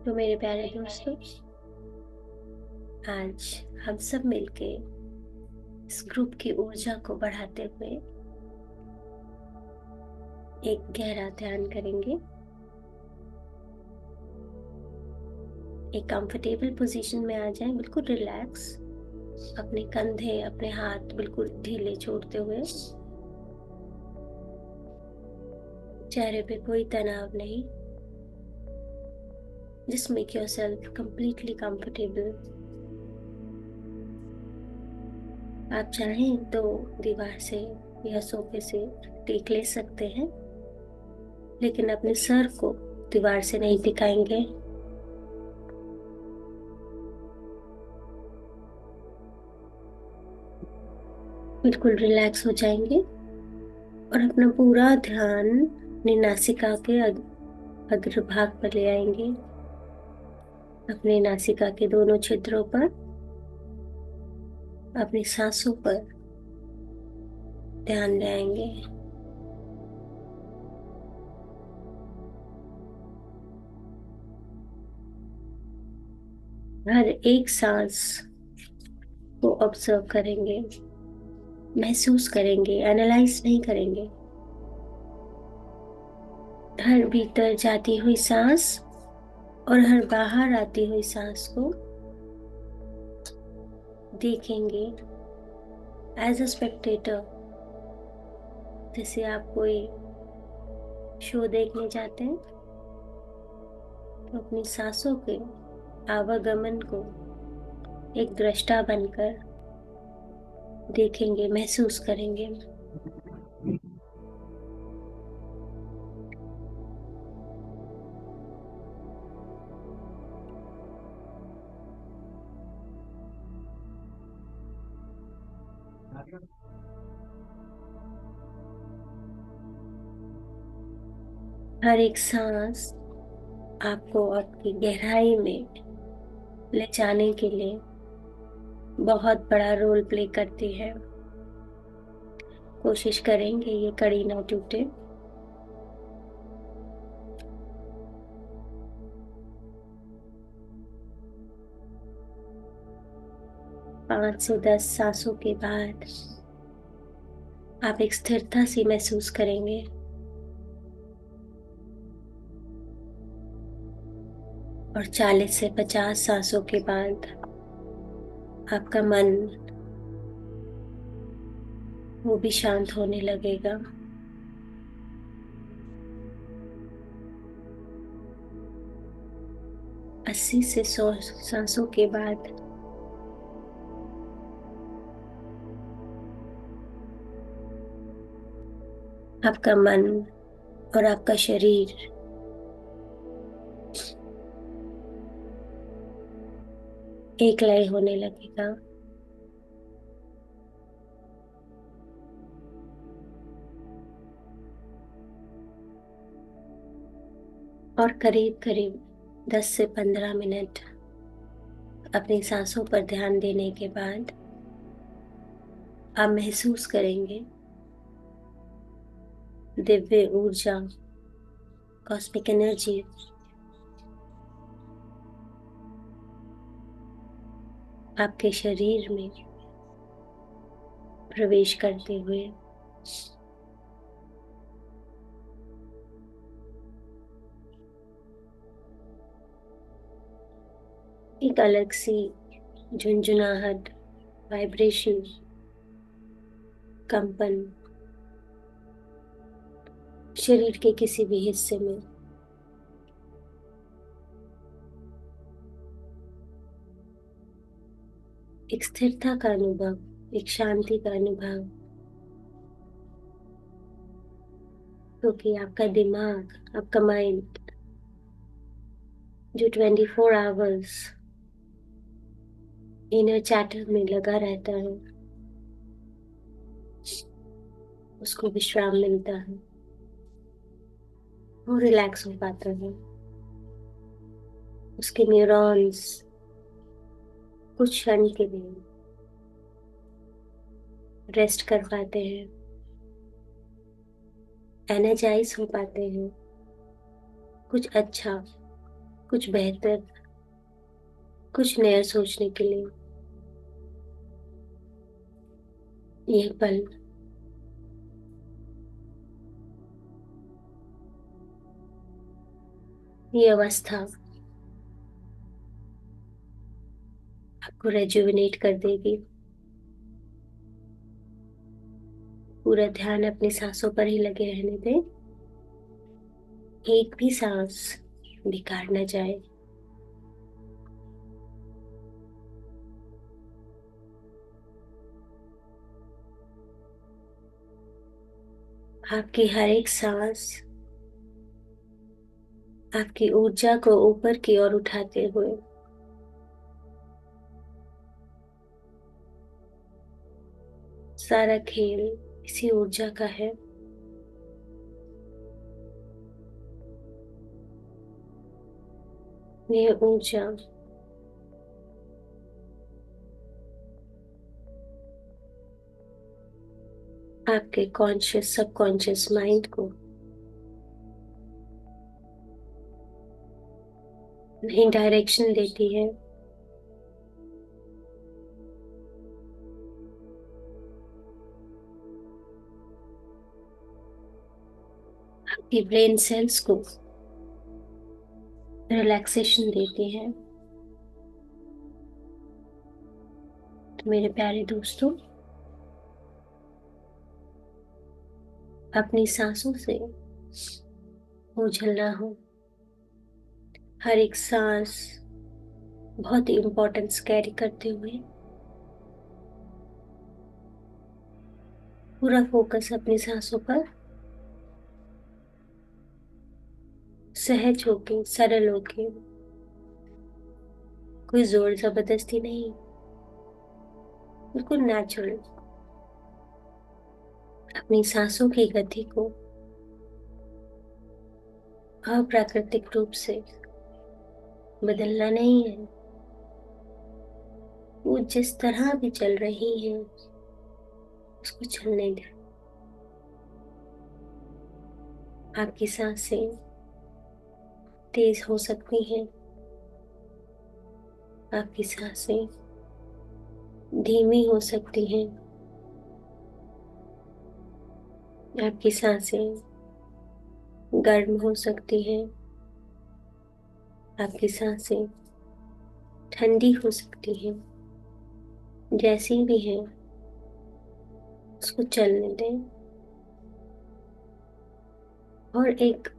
तो मेरे प्यारे दोस्तों, आज हम सब मिलके इस ग्रुप की ऊर्जा को बढ़ाते हुए एक गहरा ध्यान करेंगे। एक कंफर्टेबल पोजीशन में आ जाएं, बिल्कुल रिलैक्स। अपने कंधे, अपने हाथ बिल्कुल ढीले छोड़ते हुए, चेहरे पे कोई तनाव नहीं। Just make yourself completely comfortable. आप चाहें तो दीवार से या सोफे से टेक ले सकते हैं, लेकिन अपने सर को दीवार से नहीं टिकाएंगे। बिल्कुल रिलैक्स हो जाएंगे और अपना पूरा ध्यान अपनी नासिका के अग्रभाग पर ले आएंगे। अपने नासिका के दोनों छिद्रों पर, अपनी सांसों पर ध्यान ले आएंगे। हर एक सांस को ऑब्जर्व करेंगे, महसूस करेंगे, एनालाइज नहीं करेंगे। हर भीतर जाती हुई सांस और हर बाहर आती हुई सांस को देखेंगे एज अ स्पेक्टेटर। जैसे आप कोई शो देखने जाते हैं तो अपनी सांसों के आवागमन को एक दृष्टा बनकर देखेंगे, महसूस करेंगे। हर एक सांस आपको आपकी गहराई में ले जाने के लिए बहुत बड़ा रोल प्ले करती है। कोशिश करेंगे ये कड़ी ना टूटे। पांच से 10 सांसों के बाद आप एक स्थिरता सी महसूस करेंगे और 40 से 50 सांसों के बाद आपका मन वो भी शांत होने लगेगा। 80 से 100 सांसों के बाद आपका मन और आपका शरीर एक लय होने लगेगा। और करीब करीब 10 से 15 मिनट अपनी सांसों पर ध्यान देने के बाद आप महसूस करेंगे दिव्य ऊर्जा, कॉस्मिक एनर्जी आपके शरीर में प्रवेश करते हुए। एक अलग सी झुंझुनाहट, वाइब्रेशन, कंपन शरीर के किसी भी हिस्से में एक स्थिरता का अनुभव, एक शांति का अनुभव, क्योंकि आपका दिमाग, आपका माइंड जो 24 आवर्स इनर चैटर में लगा रहता है, उसको विश्राम मिलता है, वो रिलैक्स हो पाता है। उसके न्यूरॉन्स कुछ क्षण के लिए रेस्ट कर पाते हैं, एनर्जाइज हो पाते हैं, कुछ अच्छा कुछ बेहतर, कुछ नया सोचने के लिए। यह पल ये अवस्था आपको रेजुविनेट कर देगी। पूरा ध्यान अपनी सांसों पर ही लगे रहने दें। एक भी सांस बेकार न जाए। आपकी हर एक सांस आपकी ऊर्जा को ऊपर की ओर उठाते हुए सारा खेल इसी ऊर्जा का है। यह ऊर्जा आपके कॉन्शियस सबकॉन्शियस माइंड को नई डायरेक्शन देती है। आपकी ब्रेन सेल्स को रिलैक्सेशन देती है। तो मेरे प्यारे दोस्तों, अपनी सांसों से ओझलना हो। हर एक सांस बहुत ही इम्पोर्टेंस कैरी करते हुए पूरा फोकस अपनी सांसों पर, सहज होके, सरल होके, कोई जोर जबरदस्ती नहीं, बिल्कुल नेचुरल अपनी सांसों की गति को अप्राकृतिक रूप से बदलना नहीं है। वो जिस तरह भी चल रही है उसको चलने दे। आपकी सांसें तेज हो सकती हैं, आपकी सांसें धीमी हो सकती हैं, आपकी सांसें गर्म हो सकती हैं, आपकी सांसें ठंडी हो सकती हैं। जैसी भी है उसको चलने दें और एक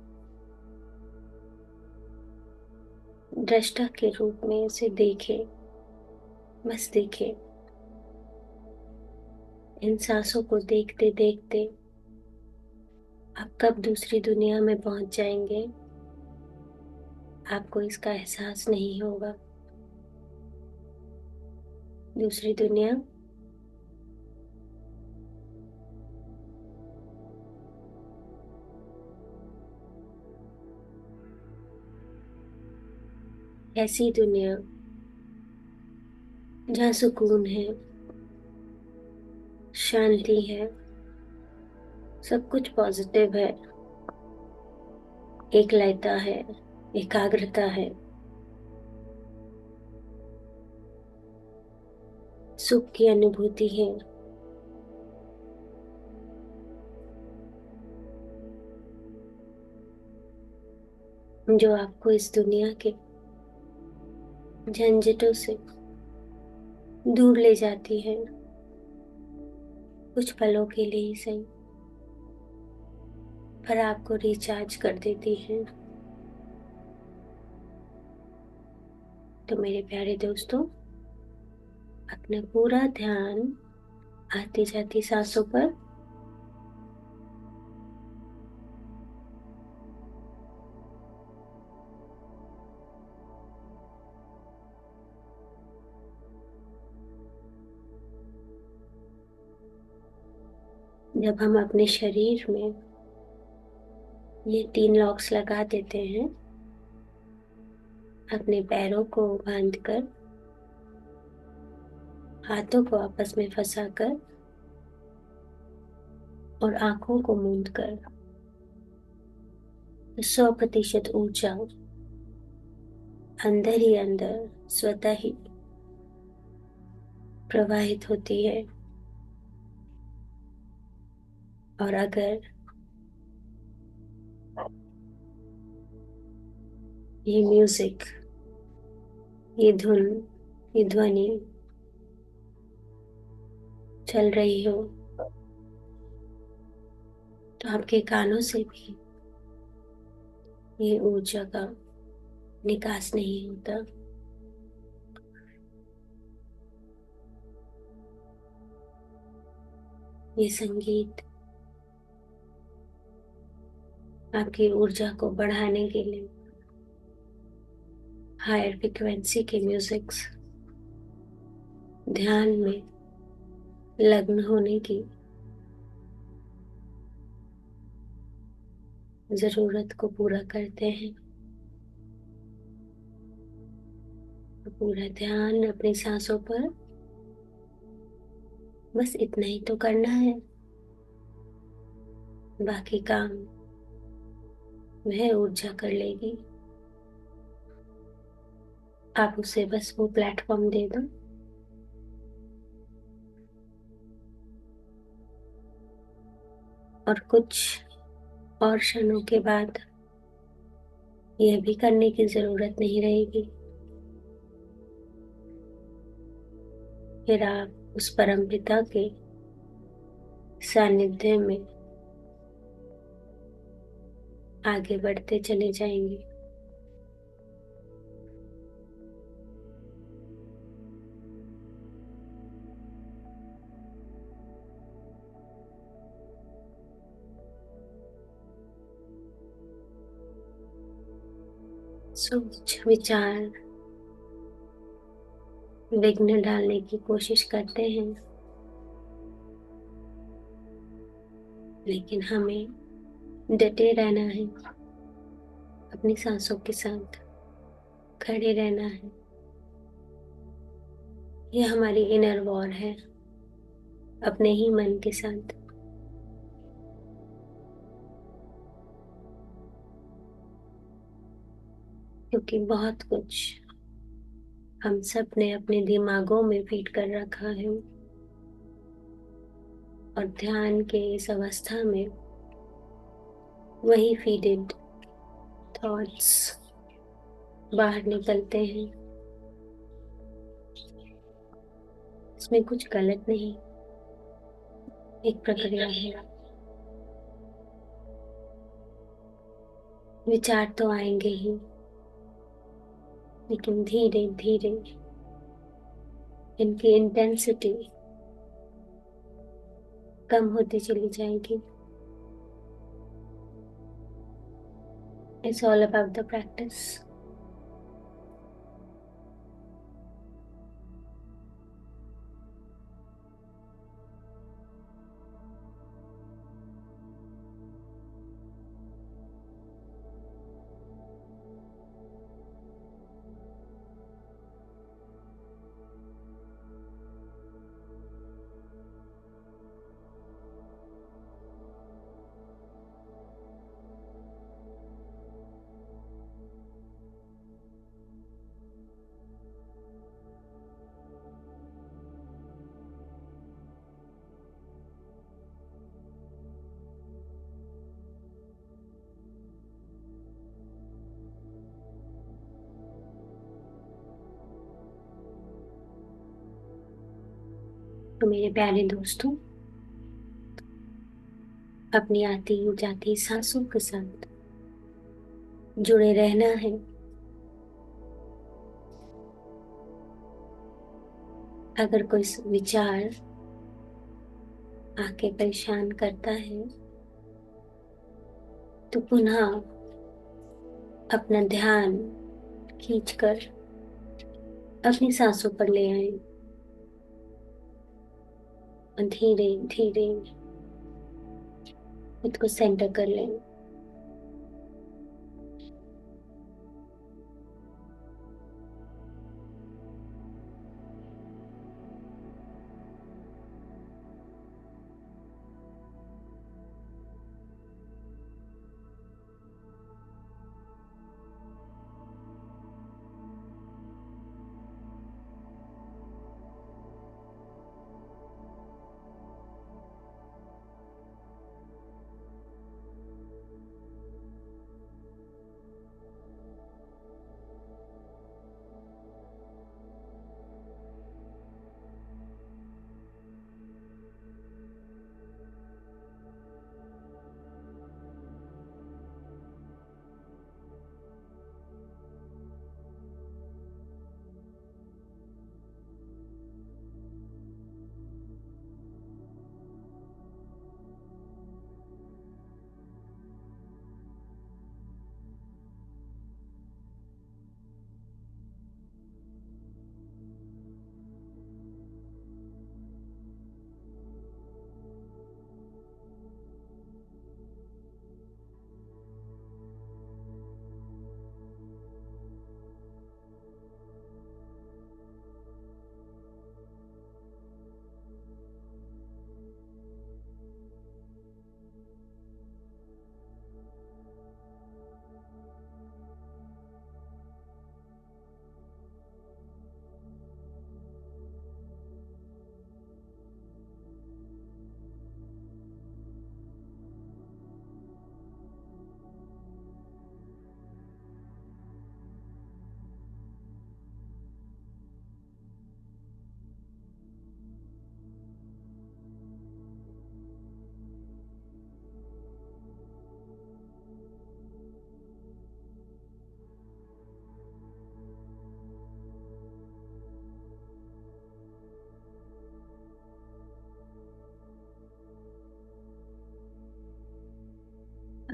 दृष्टा के रूप में इसे देखें। बस देखें। इन सांसों को देखते देखते आप कब दूसरी दुनिया में पहुंच जाएंगे आपको इसका एहसास नहीं होगा। दूसरी दुनिया ऐसी दुनिया जहाँ सुकून है, शांति है, सब कुछ पॉजिटिव है, एकलयता है, एकाग्रता है, सुख की अनुभूति है। जो आपको इस दुनिया के झंझटों से दूर ले जाती है, कुछ पलों के लिए ही सही, पर आपको रिचार्ज कर देती है। तो मेरे प्यारे दोस्तों, अपना पूरा ध्यान आती जाती सांसों पर जब हम अपने शरीर में ये 3 लॉक्स लगा देते हैं, अपने पैरों को बांधकर, हाथों को आपस में फंसाकर और आंखों को मूंदकर, 100% ऊर्जा अंदर ही अंदर स्वतः ही प्रवाहित होती है। और अगर ये म्यूजिक, ये धुन, ये ध्वनि चल रही हो तो आपके कानों से भी ये ऊर्जा का निकास नहीं होता। ये संगीत आपकी ऊर्जा को बढ़ाने के लिए हायर फ्रिक्वेंसी के म्यूजिक्स, ध्यान में लग्न होने की जरूरत को पूरा करते हैं। तो पूरा ध्यान अपनी सांसों पर, बस इतना ही तो करना है। बाकी काम वह ऊर्जा कर लेगी। आप उसे बस वो प्लेटफॉर्म दे दो। और कुछ और क्षणों के बाद यह भी करने की जरूरत नहीं रहेगी। फिर आप उस परमपिता के सानिध्य में आगे बढ़ते चले जाएंगे। सोच विचार विघ्न डालने की कोशिश करते हैं, लेकिन हमें डटे रहना है, अपनी सांसों के साथ खड़े रहना है। ये हमारी इनर वॉर है अपने ही मन के साथ। क्योंकि बहुत कुछ हम सब ने अपने दिमागों में फीड कर रखा है, और ध्यान के इस अवस्था में वही फीडेड थॉट्स बाहर निकलते हैं। इसमें कुछ गलत नहीं, एक प्रक्रिया है। विचार तो आएंगे ही, लेकिन धीरे धीरे इनकी इंटेंसिटी कम होती चली जाएगी। It's all about the practice. तो मेरे प्यारे दोस्तों, अपनी आती जाती सांसों के साथ जुड़े रहना है। अगर कोई विचार आके परेशान करता है तो पुनः अपना ध्यान खींचकर अपनी सांसों पर ले आए और धीरे धीरे खुद को सेंटर कर लें।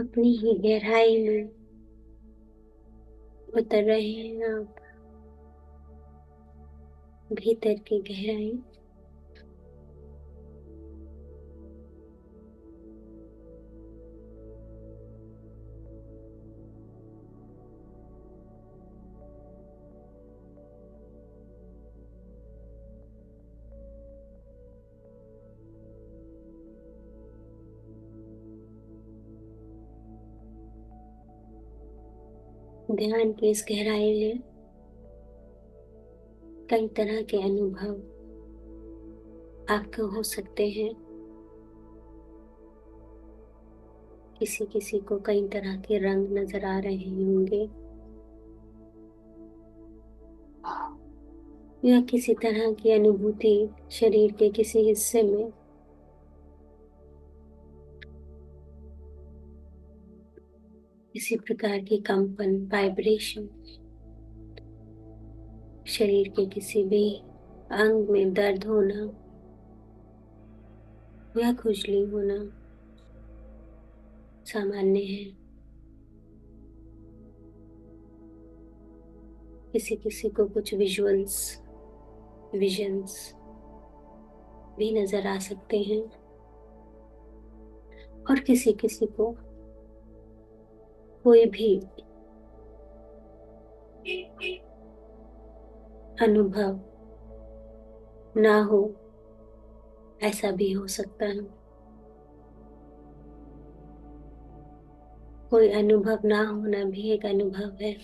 अपनी ही गहराई में उतर रहे हैं आप, भीतर की गहराई। ध्यान की इस गहराई में कई तरह के अनुभव आपको हो सकते हैं। किसी किसी को कई तरह के रंग नजर आ रहे होंगे, या किसी तरह की अनुभूति शरीर के किसी हिस्से में किसी प्रकार की कंपन, वाइब्रेशन, शरीर के किसी भी अंग में दर्द होना या खुजली होना सामान्य है। किसी किसी को कुछ विजन्स भी नजर आ सकते हैं, और किसी किसी को कोई भी अनुभव ना हो, ऐसा भी हो सकता है। कोई अनुभव ना होना भी एक अनुभव है।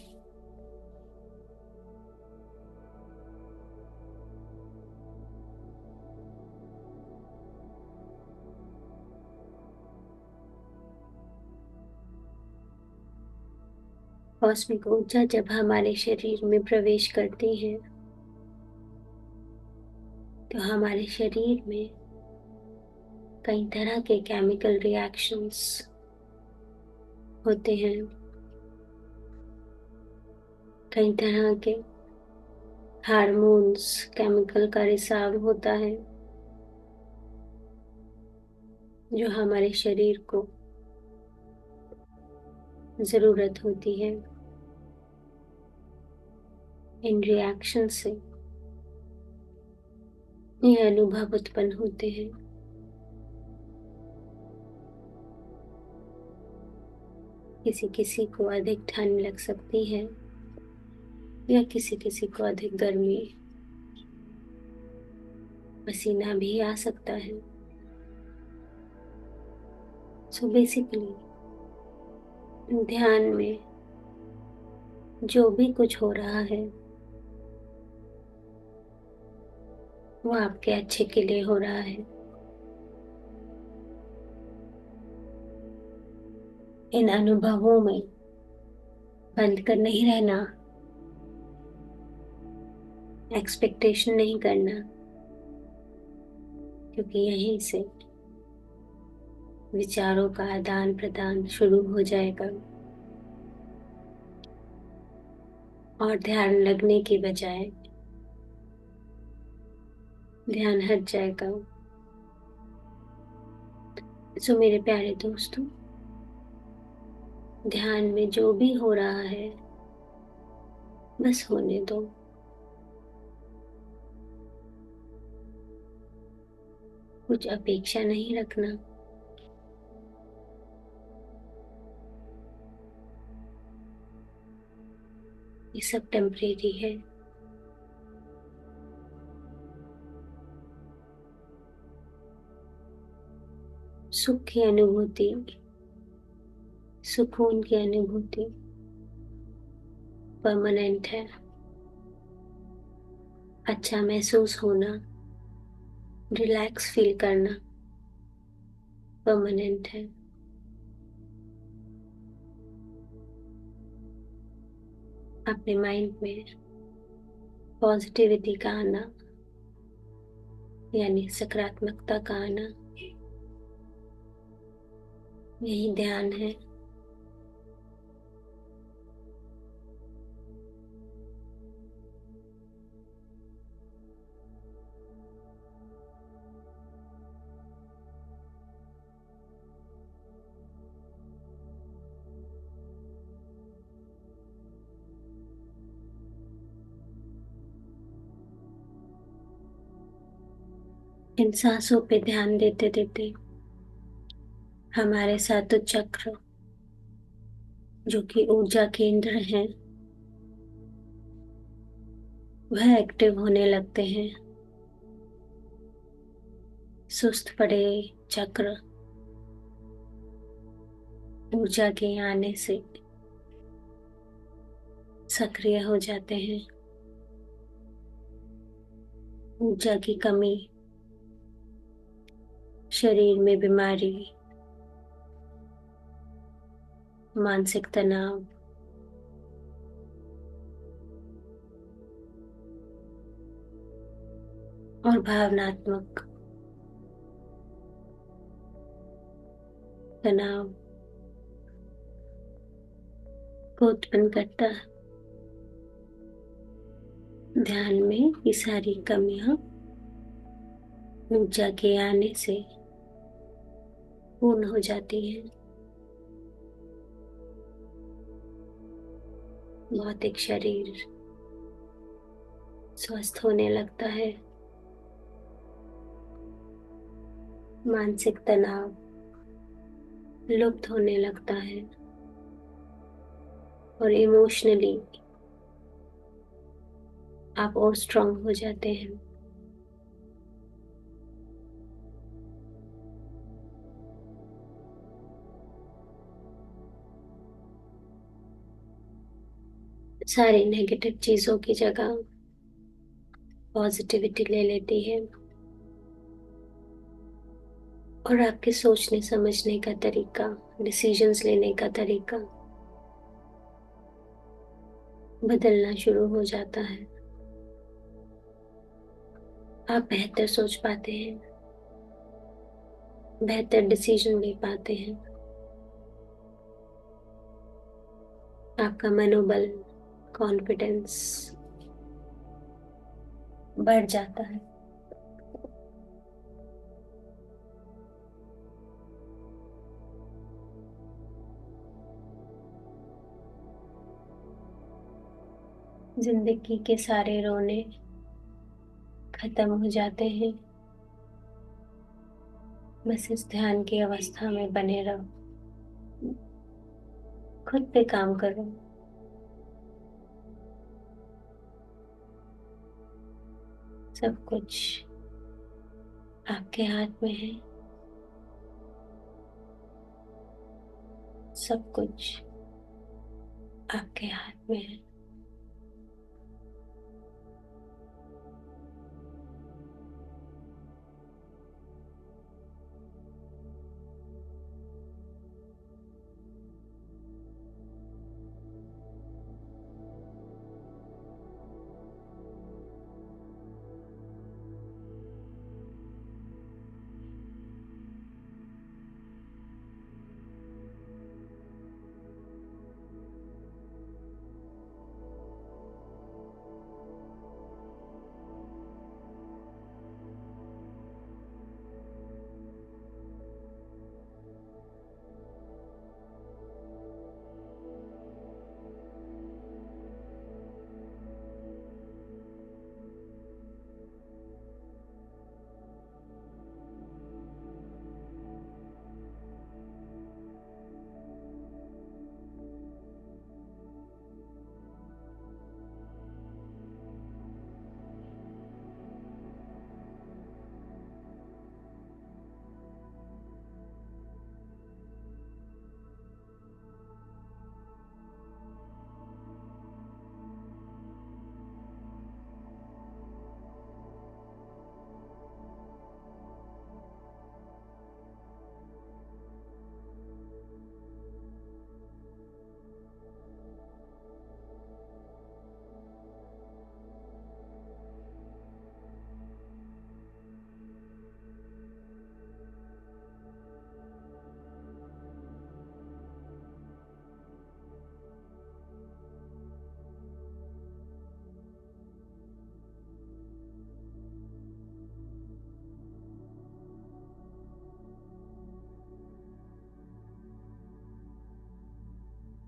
कॉस्मिक ऊर्जा जब हमारे शरीर में प्रवेश करती है तो हमारे शरीर में कई तरह के केमिकल रिएक्शंस होते हैं, कई तरह के हार्मोन्स, केमिकल का रिसाव होता है जो हमारे शरीर को जरूरत होती है। इन रिएक्शन से ये अनुभव उत्पन्न होते हैं। किसी किसी को अधिक ठंड लग सकती है, या किसी किसी को अधिक गर्मी, पसीना भी आ सकता है। सो बेसिकली ध्यान में जो भी कुछ हो रहा है वो आपके अच्छे के लिए हो रहा है। इन अनुभवों में बंद कर नहीं रहना, एक्सपेक्टेशन नहीं करना, क्योंकि यहीं से विचारों का आदान प्रदान शुरू हो जाएगा और ध्यान लगने की बजाय ध्यान हट जाएगा। सो मेरे प्यारे दोस्तों, ध्यान में जो भी हो रहा है बस होने दो। कुछ अपेक्षा नहीं रखना। ये सब टेम्परेरी है। सुख की अनुभूति, सुकून की अनुभूति परमानेंट है। अच्छा महसूस होना, रिलैक्स फील करना परमानेंट है। अपने माइंड में पॉजिटिविटी का आना, यानी सकारात्मकता का आना, यही ध्यान है। इन सांसों पे ध्यान देते देते हमारे सातों चक्र जो कि ऊर्जा केंद्र हैं वह एक्टिव होने लगते हैं। सुस्त पड़े चक्र ऊर्जा के आने से सक्रिय हो जाते हैं। ऊर्जा की कमी, शरीर में बीमारी, मानसिक तनाव, और भावनात्मक तनाव को उत्पन्न करता है। ध्यान में ये सारी कमियां ऊर्जा के आने से पूर्ण हो जाती हैं। भौतिक शरीर स्वस्थ होने लगता है। मानसिक तनाव लुप्त होने लगता है और इमोशनली आप और स्ट्रांग हो जाते हैं। सारी नेगेटिव चीजों की जगह पॉजिटिविटी ले लेती है और आपके सोचने समझने का तरीका, डिसीजंस लेने का तरीका बदलना शुरू हो जाता है। आप बेहतर सोच पाते हैं, बेहतर डिसीजन ले पाते हैं। आपका मनोबल, कॉन्फिडेंस बढ़ जाता है। जिंदगी के सारे रोने खत्म हो जाते हैं। बस इस ध्यान की अवस्था में बने रहो, खुद पे काम करो। सब कुछ आपके हाथ में है। सब कुछ आपके हाथ में है।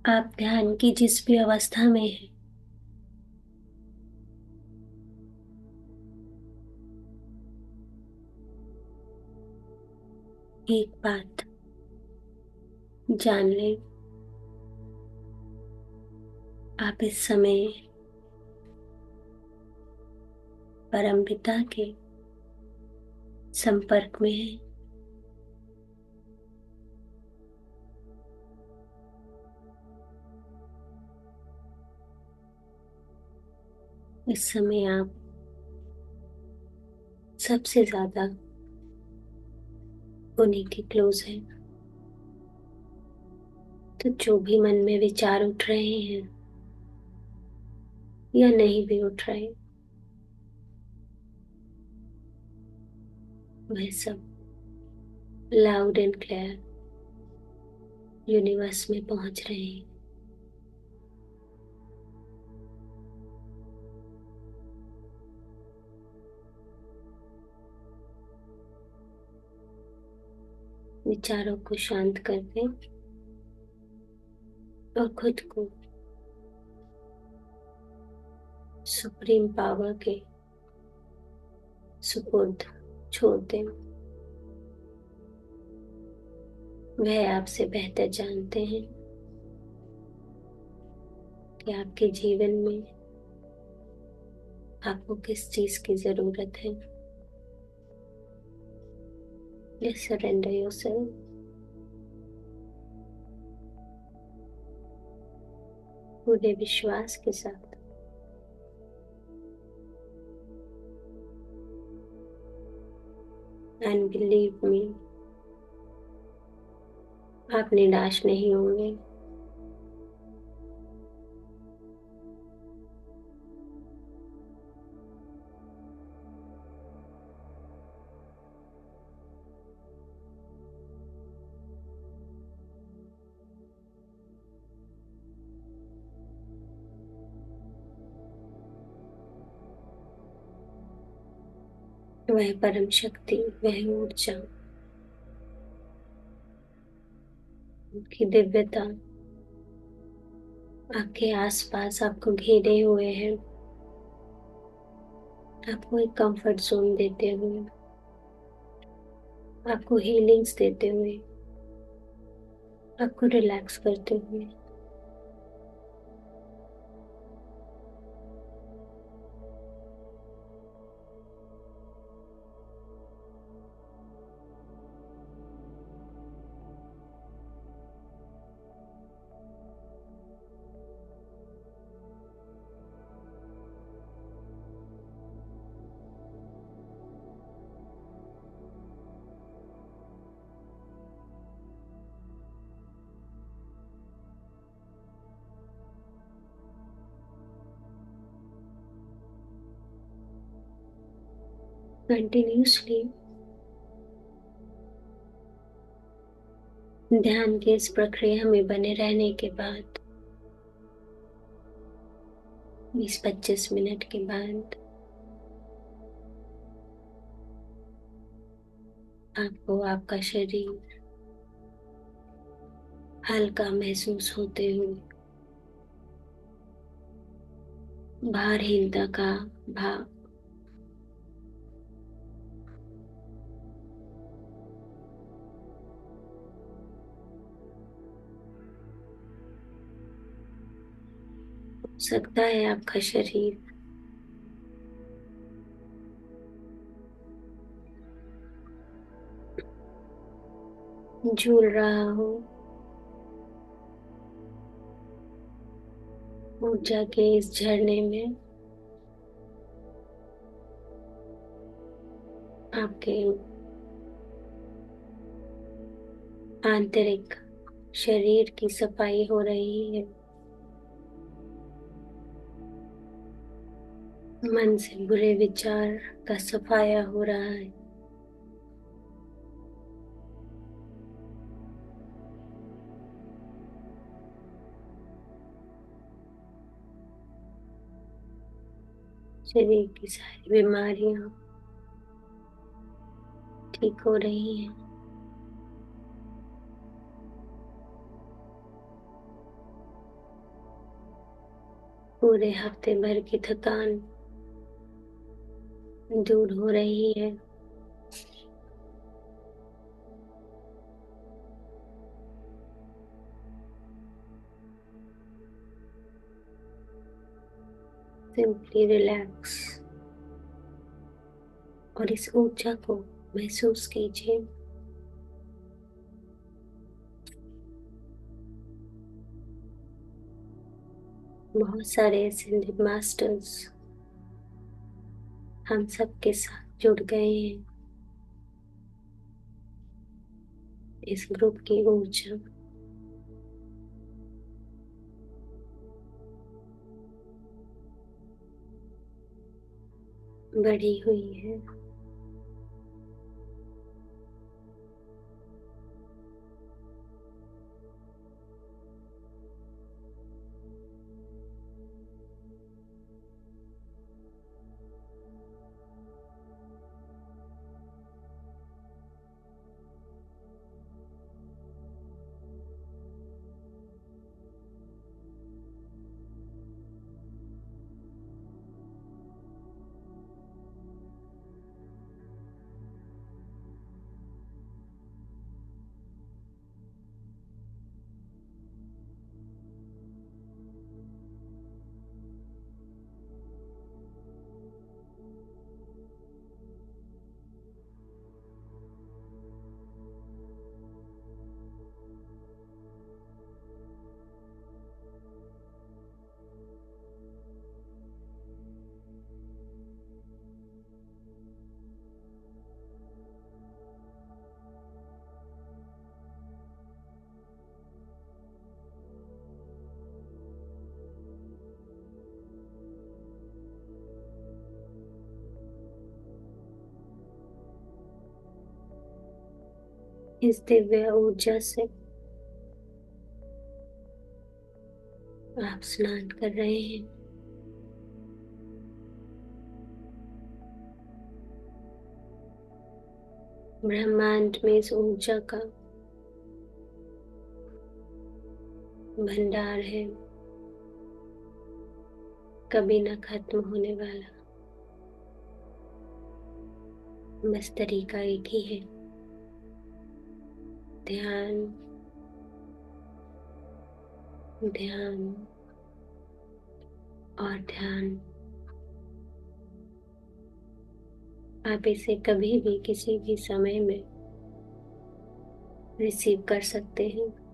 आप ध्यान की जिस भी अवस्था में हैं, एक बात जान लें, आप इस समय परमपिता के संपर्क में हैं। इस समय आप सबसे ज्यादा उन्हीं के क्लोज हैं। तो जो भी मन में विचार उठ रहे हैं या नहीं भी उठ रहे, वह सब लाउड एंड क्लियर यूनिवर्स में पहुंच रहे हैं। विचारों को शांत कर दें और खुद को सुप्रीम पावर के सुपुर्द छोड़ दें। वह आपसे बेहतर जानते हैं कि आपके जीवन में आपको किस चीज की जरूरत है। Just surrender yourself. पूरे विश्वास के साथ। And believe me, आप निराश नहीं होंगे। वह परम शक्ति, वह ऊर्जा, उनकी दिव्यता आपके आसपास आपको घेरे हुए हैं, आपको एक कंफर्ट जोन देते हुए, आपको हीलिंग्स देते हुए, आपको रिलैक्स करते हुए। कंटिन्यूसली ध्यान की इस प्रक्रिया में बने रहने के बाद 20-25 मिनट के बाद आपको आपका शरीर हल्का महसूस होते हुए भारहीनता का भाव हो सकता है। आपका शरीर झूल रहा हो, ऊर्जा के इस झरने में आपके आंतरिक शरीर की सफाई हो रही है। मन से बुरे विचार का सफाया हो रहा है। शरीर की सारी बीमारियां ठीक हो रही हैं। पूरे हफ्ते भर की थकान दूर हो रही है। सिंपली रिलैक्स और इस ऊर्जा को महसूस कीजिए। बहुत सारे एसेंडेड मास्टर्स हम सबके साथ जुड़ गए हैं। इस ग्रुप की ऊर्जा बढ़ी हुई है। इस दिव्य ऊर्जा से आप स्नान कर रहे हैं। ब्रह्मांड में इस ऊर्जा का भंडार है, कभी न खत्म होने वाला। बस तरीका एक ही है, ध्यान ध्यान और ध्यान। आप इसे कभी भी किसी भी समय में रिसीव कर सकते हैं।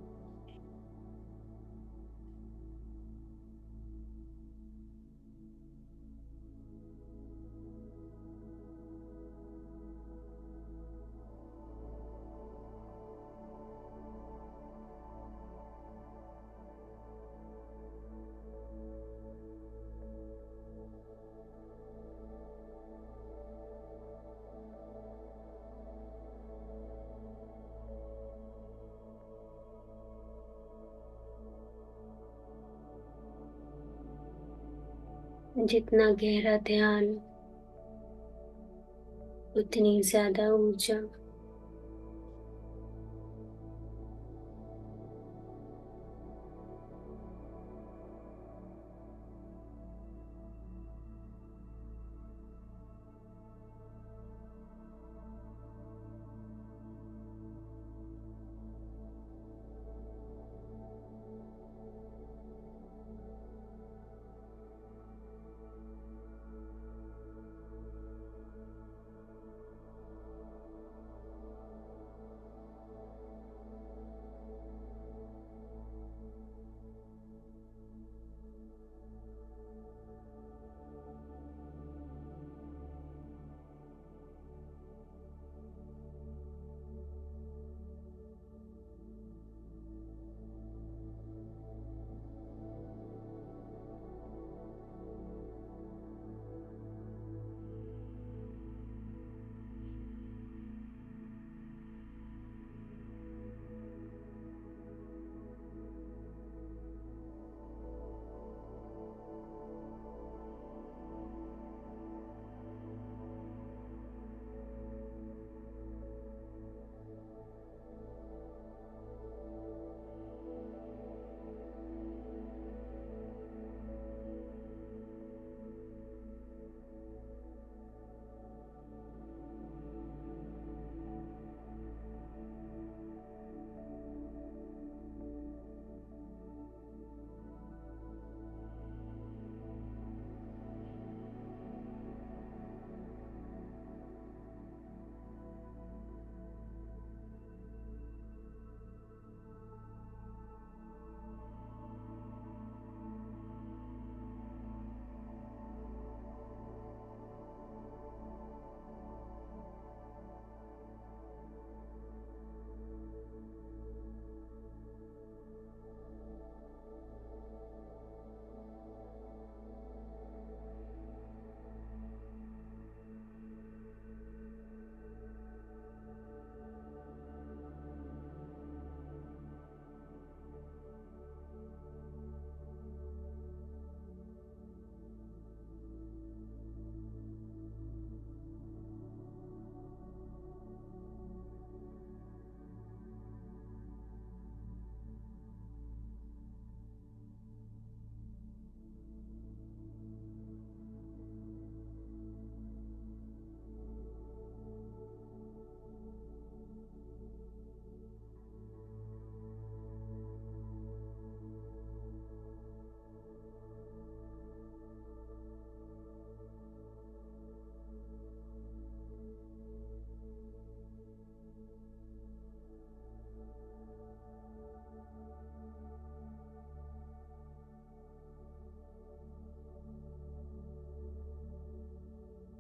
जितना गहरा ध्यान, उतनी ज्यादा ऊर्जा।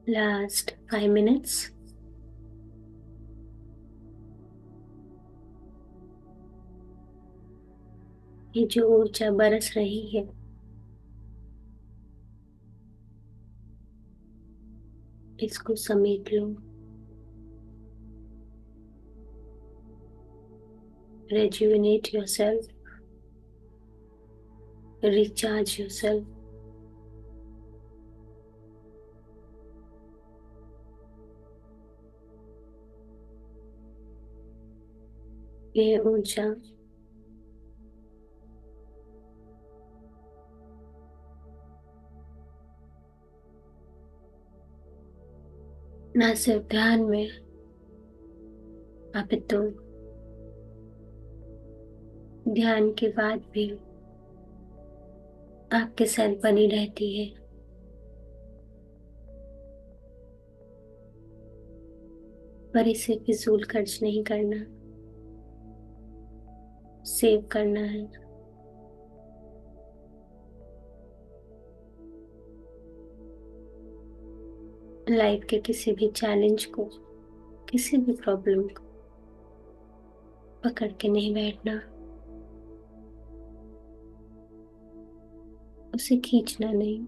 Last 5 minutes. ये जो ऊर्जा बरस रही है, इसको समेट लो। Rejuvenate yourself, recharge yourself. ये ऊर्जा ना सिर्फ ध्यान में अपितु ध्यान के बाद भी आपके साथ बनी रहती है। पर इसे फिजूल खर्च नहीं करना, सेव करना है। लाइफ के किसी भी चैलेंज को, किसी भी प्रॉब्लम को पकड़ के नहीं बैठना, उसे खींचना नहीं।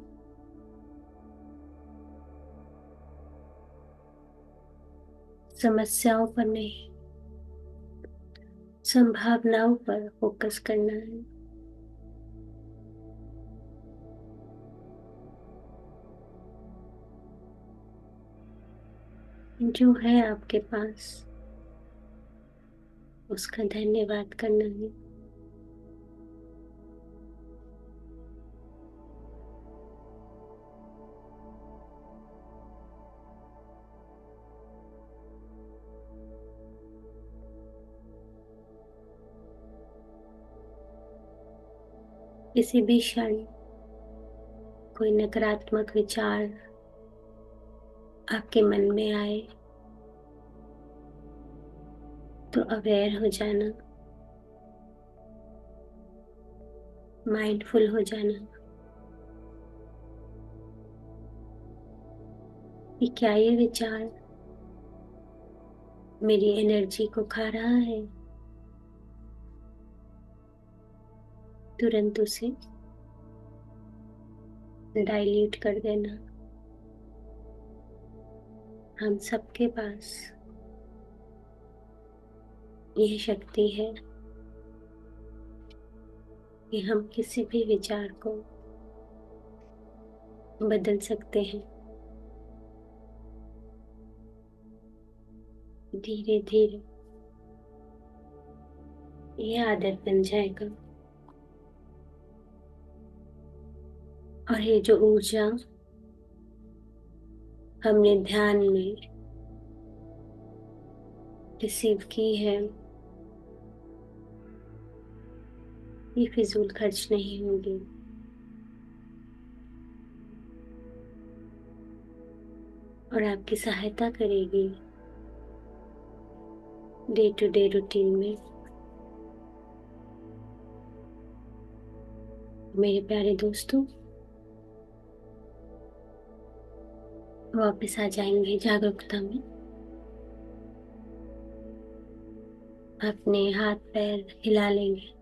समस्याओं पर नहीं, संभावनाओं पर फोकस करना है। जो है आपके पास, उसका धन्यवाद करना है। किसी भी क्षण कोई नकारात्मक विचार आपके मन में आए तो अवेयर हो जाना, माइंडफुल हो जाना कि क्या ये विचार मेरी एनर्जी को खा रहा है। तुरंत उसे डाइल्यूट कर देना। हम सबके पास यह शक्ति है कि हम किसी भी विचार को बदल सकते हैं। धीरे धीरे यह आदत बन जाएगा। और ये जो ऊर्जा हमने ध्यान में रिसीव की है, ये फिजूल खर्च नहीं होगी। और आपकी सहायता करेगी डे टू डे रूटीन में। मेरे प्यारे दोस्तों, वापस आ जाएंगे जागरूकता में। अपने हाथ पैर हिला लेंगे।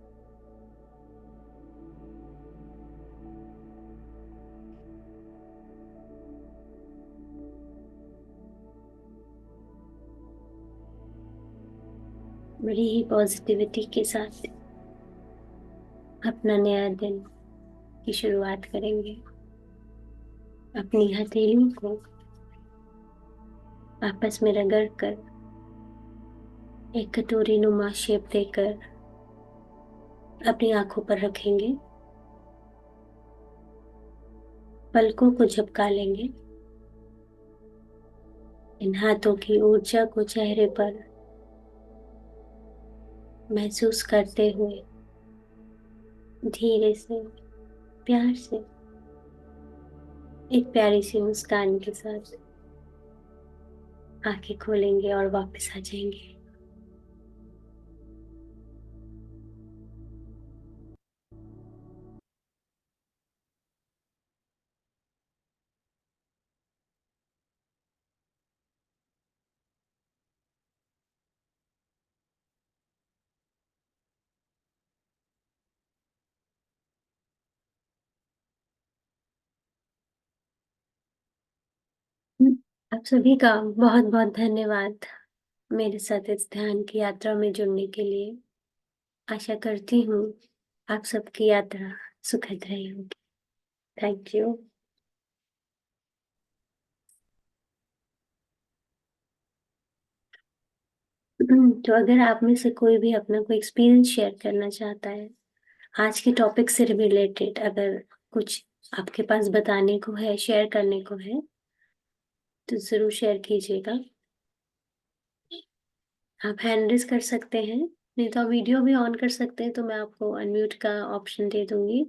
बड़ी ही पॉजिटिविटी के साथ अपना नया दिन की शुरुआत करेंगे। अपनी हथेलियों को आपस में रगड़ कर एक कटोरी नुमा शेप देकर अपनी आंखों पर रखेंगे। पलकों को झपका लेंगे। इन हाथों की ऊर्जा को चेहरे पर महसूस करते हुए धीरे से, प्यार से, एक प्यारी सी मुस्कान के साथ आंखें खोलेंगे और वापस आ जाएंगे। आप सभी का बहुत बहुत धन्यवाद मेरे साथ इस ध्यान की यात्रा में जुड़ने के लिए। आशा करती हूँ आप सबकी यात्रा सुखद रही होगी। Thank you. तो अगर आप में से कोई भी अपना कोई एक्सपीरियंस शेयर करना चाहता है आज के टॉपिक से रिलेटेड, अगर कुछ आपके पास बताने को है, शेयर करने को है, तो जरूर शेयर कीजिएगा। आप हैंड रेज कर सकते हैं, नहीं तो आप वीडियो भी ऑन कर सकते हैं, तो मैं आपको अनम्यूट का ऑप्शन दे दूंगी।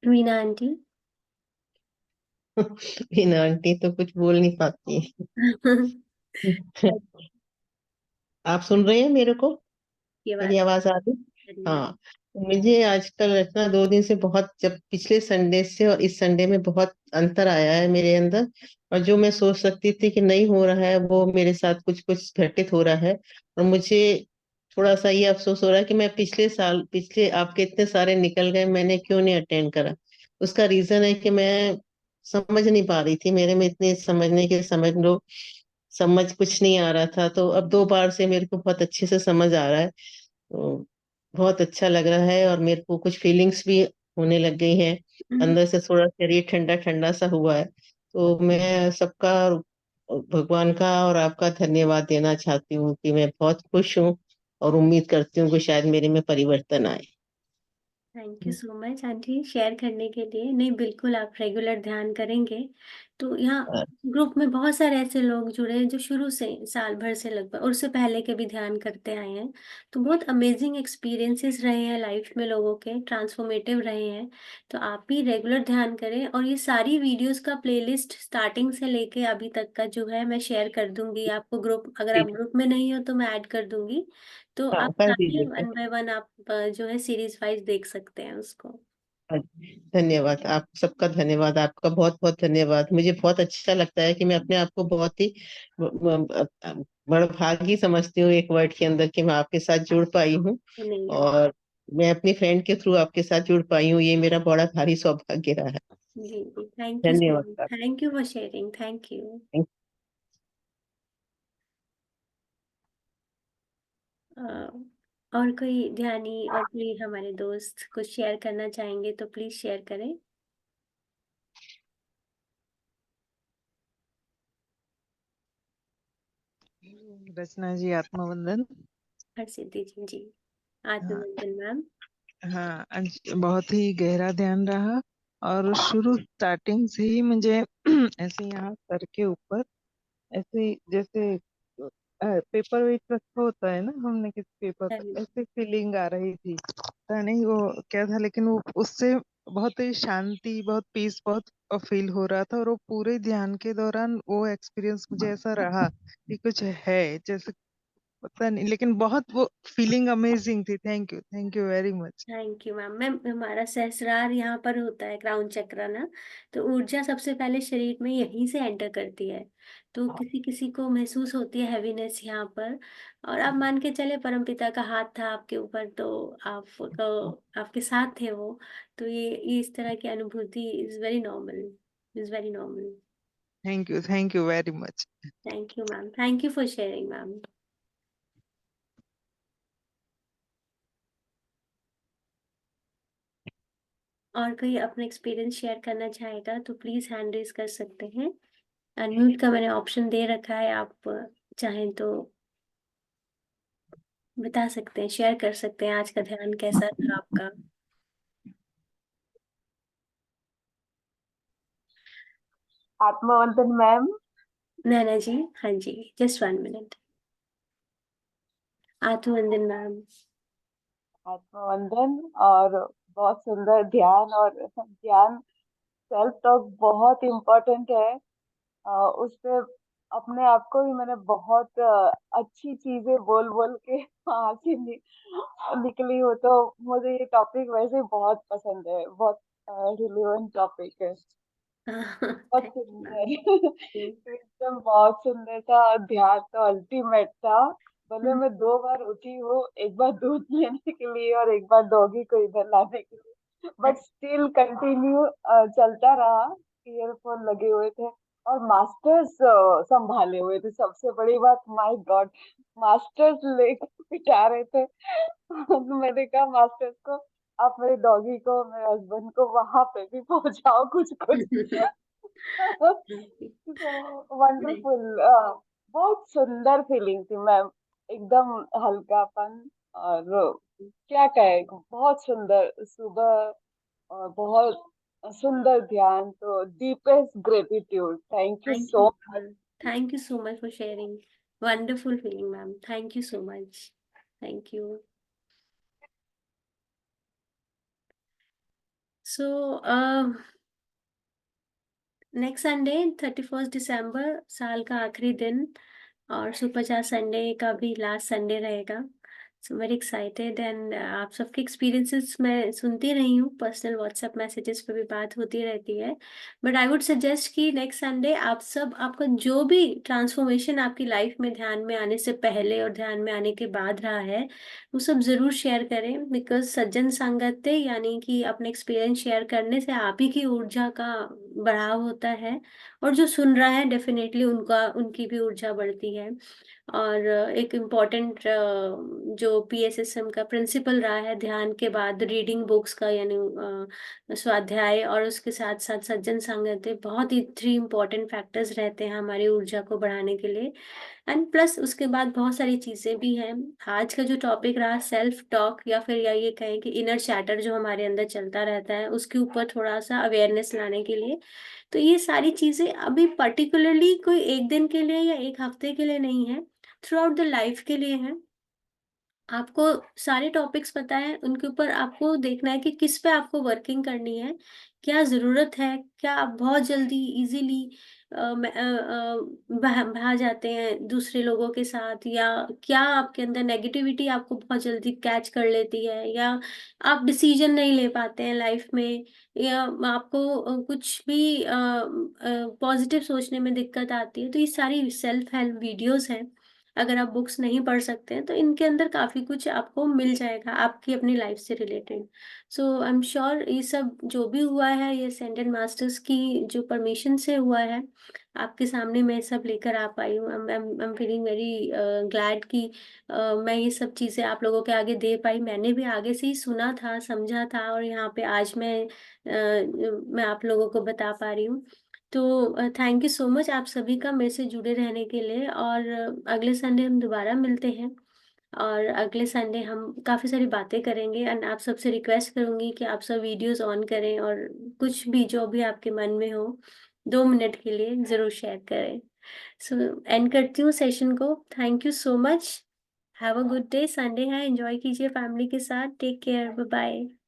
मीना आंटी। बिना आंटी तो कुछ बोल नहीं पाती। आप सुन रहे हैं मेरे को? ये मेरी बात आवाज आ रही? बढ़िया। हाँ। मुझे आजकल इतना 2 दिन से बहुत, जब पिछले संडे से और इस संडे में बहुत अंतर आया है मेरे अंदर। और जो मैं सोच सकती थी कि नहीं हो रहा है, वो मेरे साथ कुछ कुछ घटित हो रहा है। और मुझे थोड़ा सा ये अफसोस हो रहा है कि मैं पिछले साल, पिछले आपके इतने सारे निकल गए, मैंने क्यों नहीं अटेंड करा। उसका रीजन है कि मैं समझ नहीं पा रही थी, मेरे में इतनी समझने की, समझ लो, समझ कुछ नहीं आ रहा था। तो अब 2 बार से मेरे को बहुत अच्छे से समझ आ रहा है। तो बहुत अच्छा लग रहा है, और मेरे को कुछ फीलिंग्स भी होने लग गई हैं। हम्म, अंदर से थोड़ा शरीर ठंडा ठंडा सा हुआ है। तो मैं सबका, भगवान का और आपका धन्यवाद देना चाहती हूँ कि मैं बहुत खुश हूँ, और उम्मीद करती हूँ कि शायद मेरे में परिवर्तन आए। Thank you so much aunty share करने के लिए। नहीं, बिल्कुल आप रेगुलर ध्यान करेंगे तो यहाँ ग्रुप में बहुत सारे ऐसे लोग जुड़े हैं जो शुरू से साल भर से लगभग और उससे पहले के भी ध्यान करते आए हैं। तो बहुत अमेजिंग एक्सपीरियंसेस रहे हैं लाइफ में, लोगों के ट्रांसफॉर्मेटिव रहे हैं। तो आप भी रेगुलर ध्यान करें, और ये सारी वीडियोस का प्लेलिस्ट स्टार्टिंग से लेके अभी तक का जो है मैं शेयर कर दूंगी आपको। ग्रुप, अगर आप ठीक। ग्रुप में नहीं हो तो मैं ऐड कर दूंगी। तो हाँ, आप कर सारे दीजिए। वन बाय वन आप जो है सीरीज वाइज देख सकते हैं उसको। धन्यवाद, आप सबका धन्यवाद, आपका बहुत बहुत धन्यवाद। मुझे बहुत अच्छा लगता है कि मैं अपने आप को बहुत ही बड़भागी समझती हूँ एक वर्ड के अंदर, कि मैं आपके साथ जुड़ पाई हूँ। नहीं है। और मैं अपनी फ्रेंड के थ्रू आपके साथ जुड़ पाई हूँ, ये मेरा बड़ा भारी सौभाग्य रहा है। जी जी, थैंक यू सो मच, धन्यवाद। Thank you for sharing, thank you. और कोई ध्यानी और कोई हमारे दोस्त कुछ शेयर करना चाहेंगे तो प्लीज शेयर करें। रचना जी, आत्मवंदन। हरसिद्धि जी। जी, हाँ। आत्मवंदन मैम। हाँ, आज बहुत ही गहरा ध्यान रहा। और शुरू स्टार्टिंग से ही मुझे ऐसे यहाँ सर के ऊपर, ऐसे जैसे पेपर वेट रखा होता है ना हमने किसी पेपर हाँ पर, जी। ऐसे फीलिंग आ रही थी। पता नहीं वो क्या था, लेकिन वो उससे बहुत ही शांति, बहुत पीस, बहुत फील हो रहा था। और वो पूरे ध्यान के दौरान वो एक्सपीरियंस मुझे ऐसा रहा कि कुछ है जैसे, पता नहीं, लेकिन बहुत वो फीलिंग अमेजिंग थी। Thank you very much. Thank you ma'am. Ma'am, हमारा सहस्रार यहाँ पर होता है, क्राउन चक्र ना, तो ऊर्जा सबसे पहले शरीर में यहीं से एंटर करती है। तो किसी किसी को महसूस होती है हैवीनेस यहाँ पर, और आप मान के चले परमपिता का हाथ था आपके ऊपर, तो आपको, आपके साथ थे वो। तो ये इस तरह की अनुभूति is very normal, is very normal. Thank you very much. Thank you ma'am, thank you for sharing ma'am. और कोई अपना एक्सपीरियंस शेयर करना चाहेगा तो प्लीज हैंड रेज कर सकते हैं। अनम्यूट का मैंने ऑप्शन दे रखा है, आप चाहें तो बता सकते हैं, शेयर कर सकते हैं आज का ध्यान कैसा था आपका। आत्मवंदन मैम। नैना जी। हाँ जी, जस्ट 1 मिनट। आत्मवंदन मैम। आत्मवंदन। और बहुत सुंदर ध्यान, और ध्यान सेल्फ टॉक बहुत इम्पोर्टेंट है। उससे अपने आप को भी मैंने बहुत अच्छी चीजें बोल बोल के हंसी निकली हो। तो मुझे ये टॉपिक वैसे बहुत पसंद है, बहुत रिलेवेंट टॉपिक है। बहुत थैंक यू मैम। सुंदर। तो एकदम बहुत सुंदर था, ध्यान तो अल्टीमेट था। भले मैं 2 बार उठी हूँ, एक बार दूध लेने के लिए और एक बार डॉगी को इधर लाने के लिए, बट स्टिल कंटिन्यू चलता रहा। ईयरफोन लगे हुए थे और मास्टर्स संभाले हुए थे। सबसे बड़ी बात, माय गॉड, मास्टर्स लेकर पिटा रहे थे। तो मैंने कहा मास्टर्स को, आप मेरे डॉगी को, मेरे हस्बैंड को वहां पे भी पहुंचाओ कुछ कुछ। नहीं, वंडरफुल, बहुत सुंदर फीलिंग थी मैम, एकदम हल्कापन। और क्या कहे, बहुत सुंदर सुबह और बहुत सुंदर ध्यान। तो deepest gratitude, thank you thank so you, thank you so much for sharing. Wonderful feeling ma'am, thank you so much, thank you. So next Sunday 31 दिसंबर, साल का आखिरी दिन और सुपर चार्ज संडे का भी लास्ट संडे रहेगा। सो वेरी एक्साइटेड एंड आप सबके एक्सपीरियंसेस मैं सुनती रही हूँ, पर्सनल व्हाट्सएप मैसेजेस पे भी बात होती रहती है। बट आई वुड सजेस्ट कि नेक्स्ट संडे आप सब, आपका जो भी ट्रांसफॉर्मेशन आपकी लाइफ में ध्यान में आने से पहले और ध्यान में आने के बाद रहा है, वो सब जरूर शेयर करें। बिकॉज सज्जन संगत्य यानी कि अपने एक्सपीरियंस शेयर करने से आप ही की ऊर्जा का बढ़ाव होता है, और जो सुन रहा है डेफिनेटली उनका, उनकी भी ऊर्जा बढ़ती है। और एक इम्पॉर्टेंट जो पीएसएसएम का प्रिंसिपल रहा है, ध्यान के बाद रीडिंग बुक्स का, यानी स्वाध्याय, और उसके साथ साथ सज्जन संगति, बहुत ही 3 इम्पॉर्टेंट फैक्टर्स रहते हैं हमारी ऊर्जा को बढ़ाने के लिए। एंड प्लस उसके बाद बहुत सारी चीजें भी हैं। आज का जो टॉपिक रहा सेल्फ टॉक, या फिर या ये कहें कि इनर चैटर जो हमारे अंदर चलता रहता है, उसके ऊपर थोड़ा सा अवेयरनेस लाने के लिए। तो ये सारी चीजें अभी पर्टिकुलरली कोई एक दिन के लिए या एक हफ्ते के लिए नहीं है, थ्रू आउट द लाइफ के लिए है। आपको सारे टॉपिक्स पता है, उनके ऊपर आपको देखना है कि किस पे आपको वर्किंग करनी है, क्या जरूरत है। क्या आप बहुत जल्दी इजीली भा जाते हैं दूसरे लोगों के साथ, या क्या आपके अंदर नेगेटिविटी आपको बहुत जल्दी कैच कर लेती है, या आप डिसीजन नहीं ले पाते हैं लाइफ में, या आपको कुछ भी पॉजिटिव सोचने में दिक्कत आती है। तो ये सारी सेल्फ हेल्प वीडियोस हैं। अगर आप बुक्स नहीं पढ़ सकते हैं तो इनके अंदर काफी कुछ आपको मिल जाएगा आपकी अपनी लाइफ से related. So I am sure ये सब जो भी हुआ है, ये सेंटेड मास्टर्स की जो परमिशन से हुआ है, आपके सामने मैं सब लेकर आ पाई हूँ। I am feeling very glad कि मैं ये सब चीज़ें आप लोगों के आगे दे पाई। मैंने भी आगे से ही सुना था, समझा था, और यहाँ पे आज मैं आप लोगों को बता पा रही हूँ। तो थैंक यू सो मच आप सभी का मेरे से जुड़े रहने के लिए। और अगले संडे हम दोबारा मिलते हैं, और अगले संडे हम काफ़ी सारी बातें करेंगे। एंड आप सबसे रिक्वेस्ट करूंगी कि आप सब वीडियोस ऑन करें, और कुछ भी जो भी आपके मन में हो 2 मिनट के लिए ज़रूर शेयर करें। सो एंड करती हूँ सेशन को। Thank you so much, have a good day. Sunday है, एंजॉय कीजिए फैमिली के साथ। Take care, bye bye.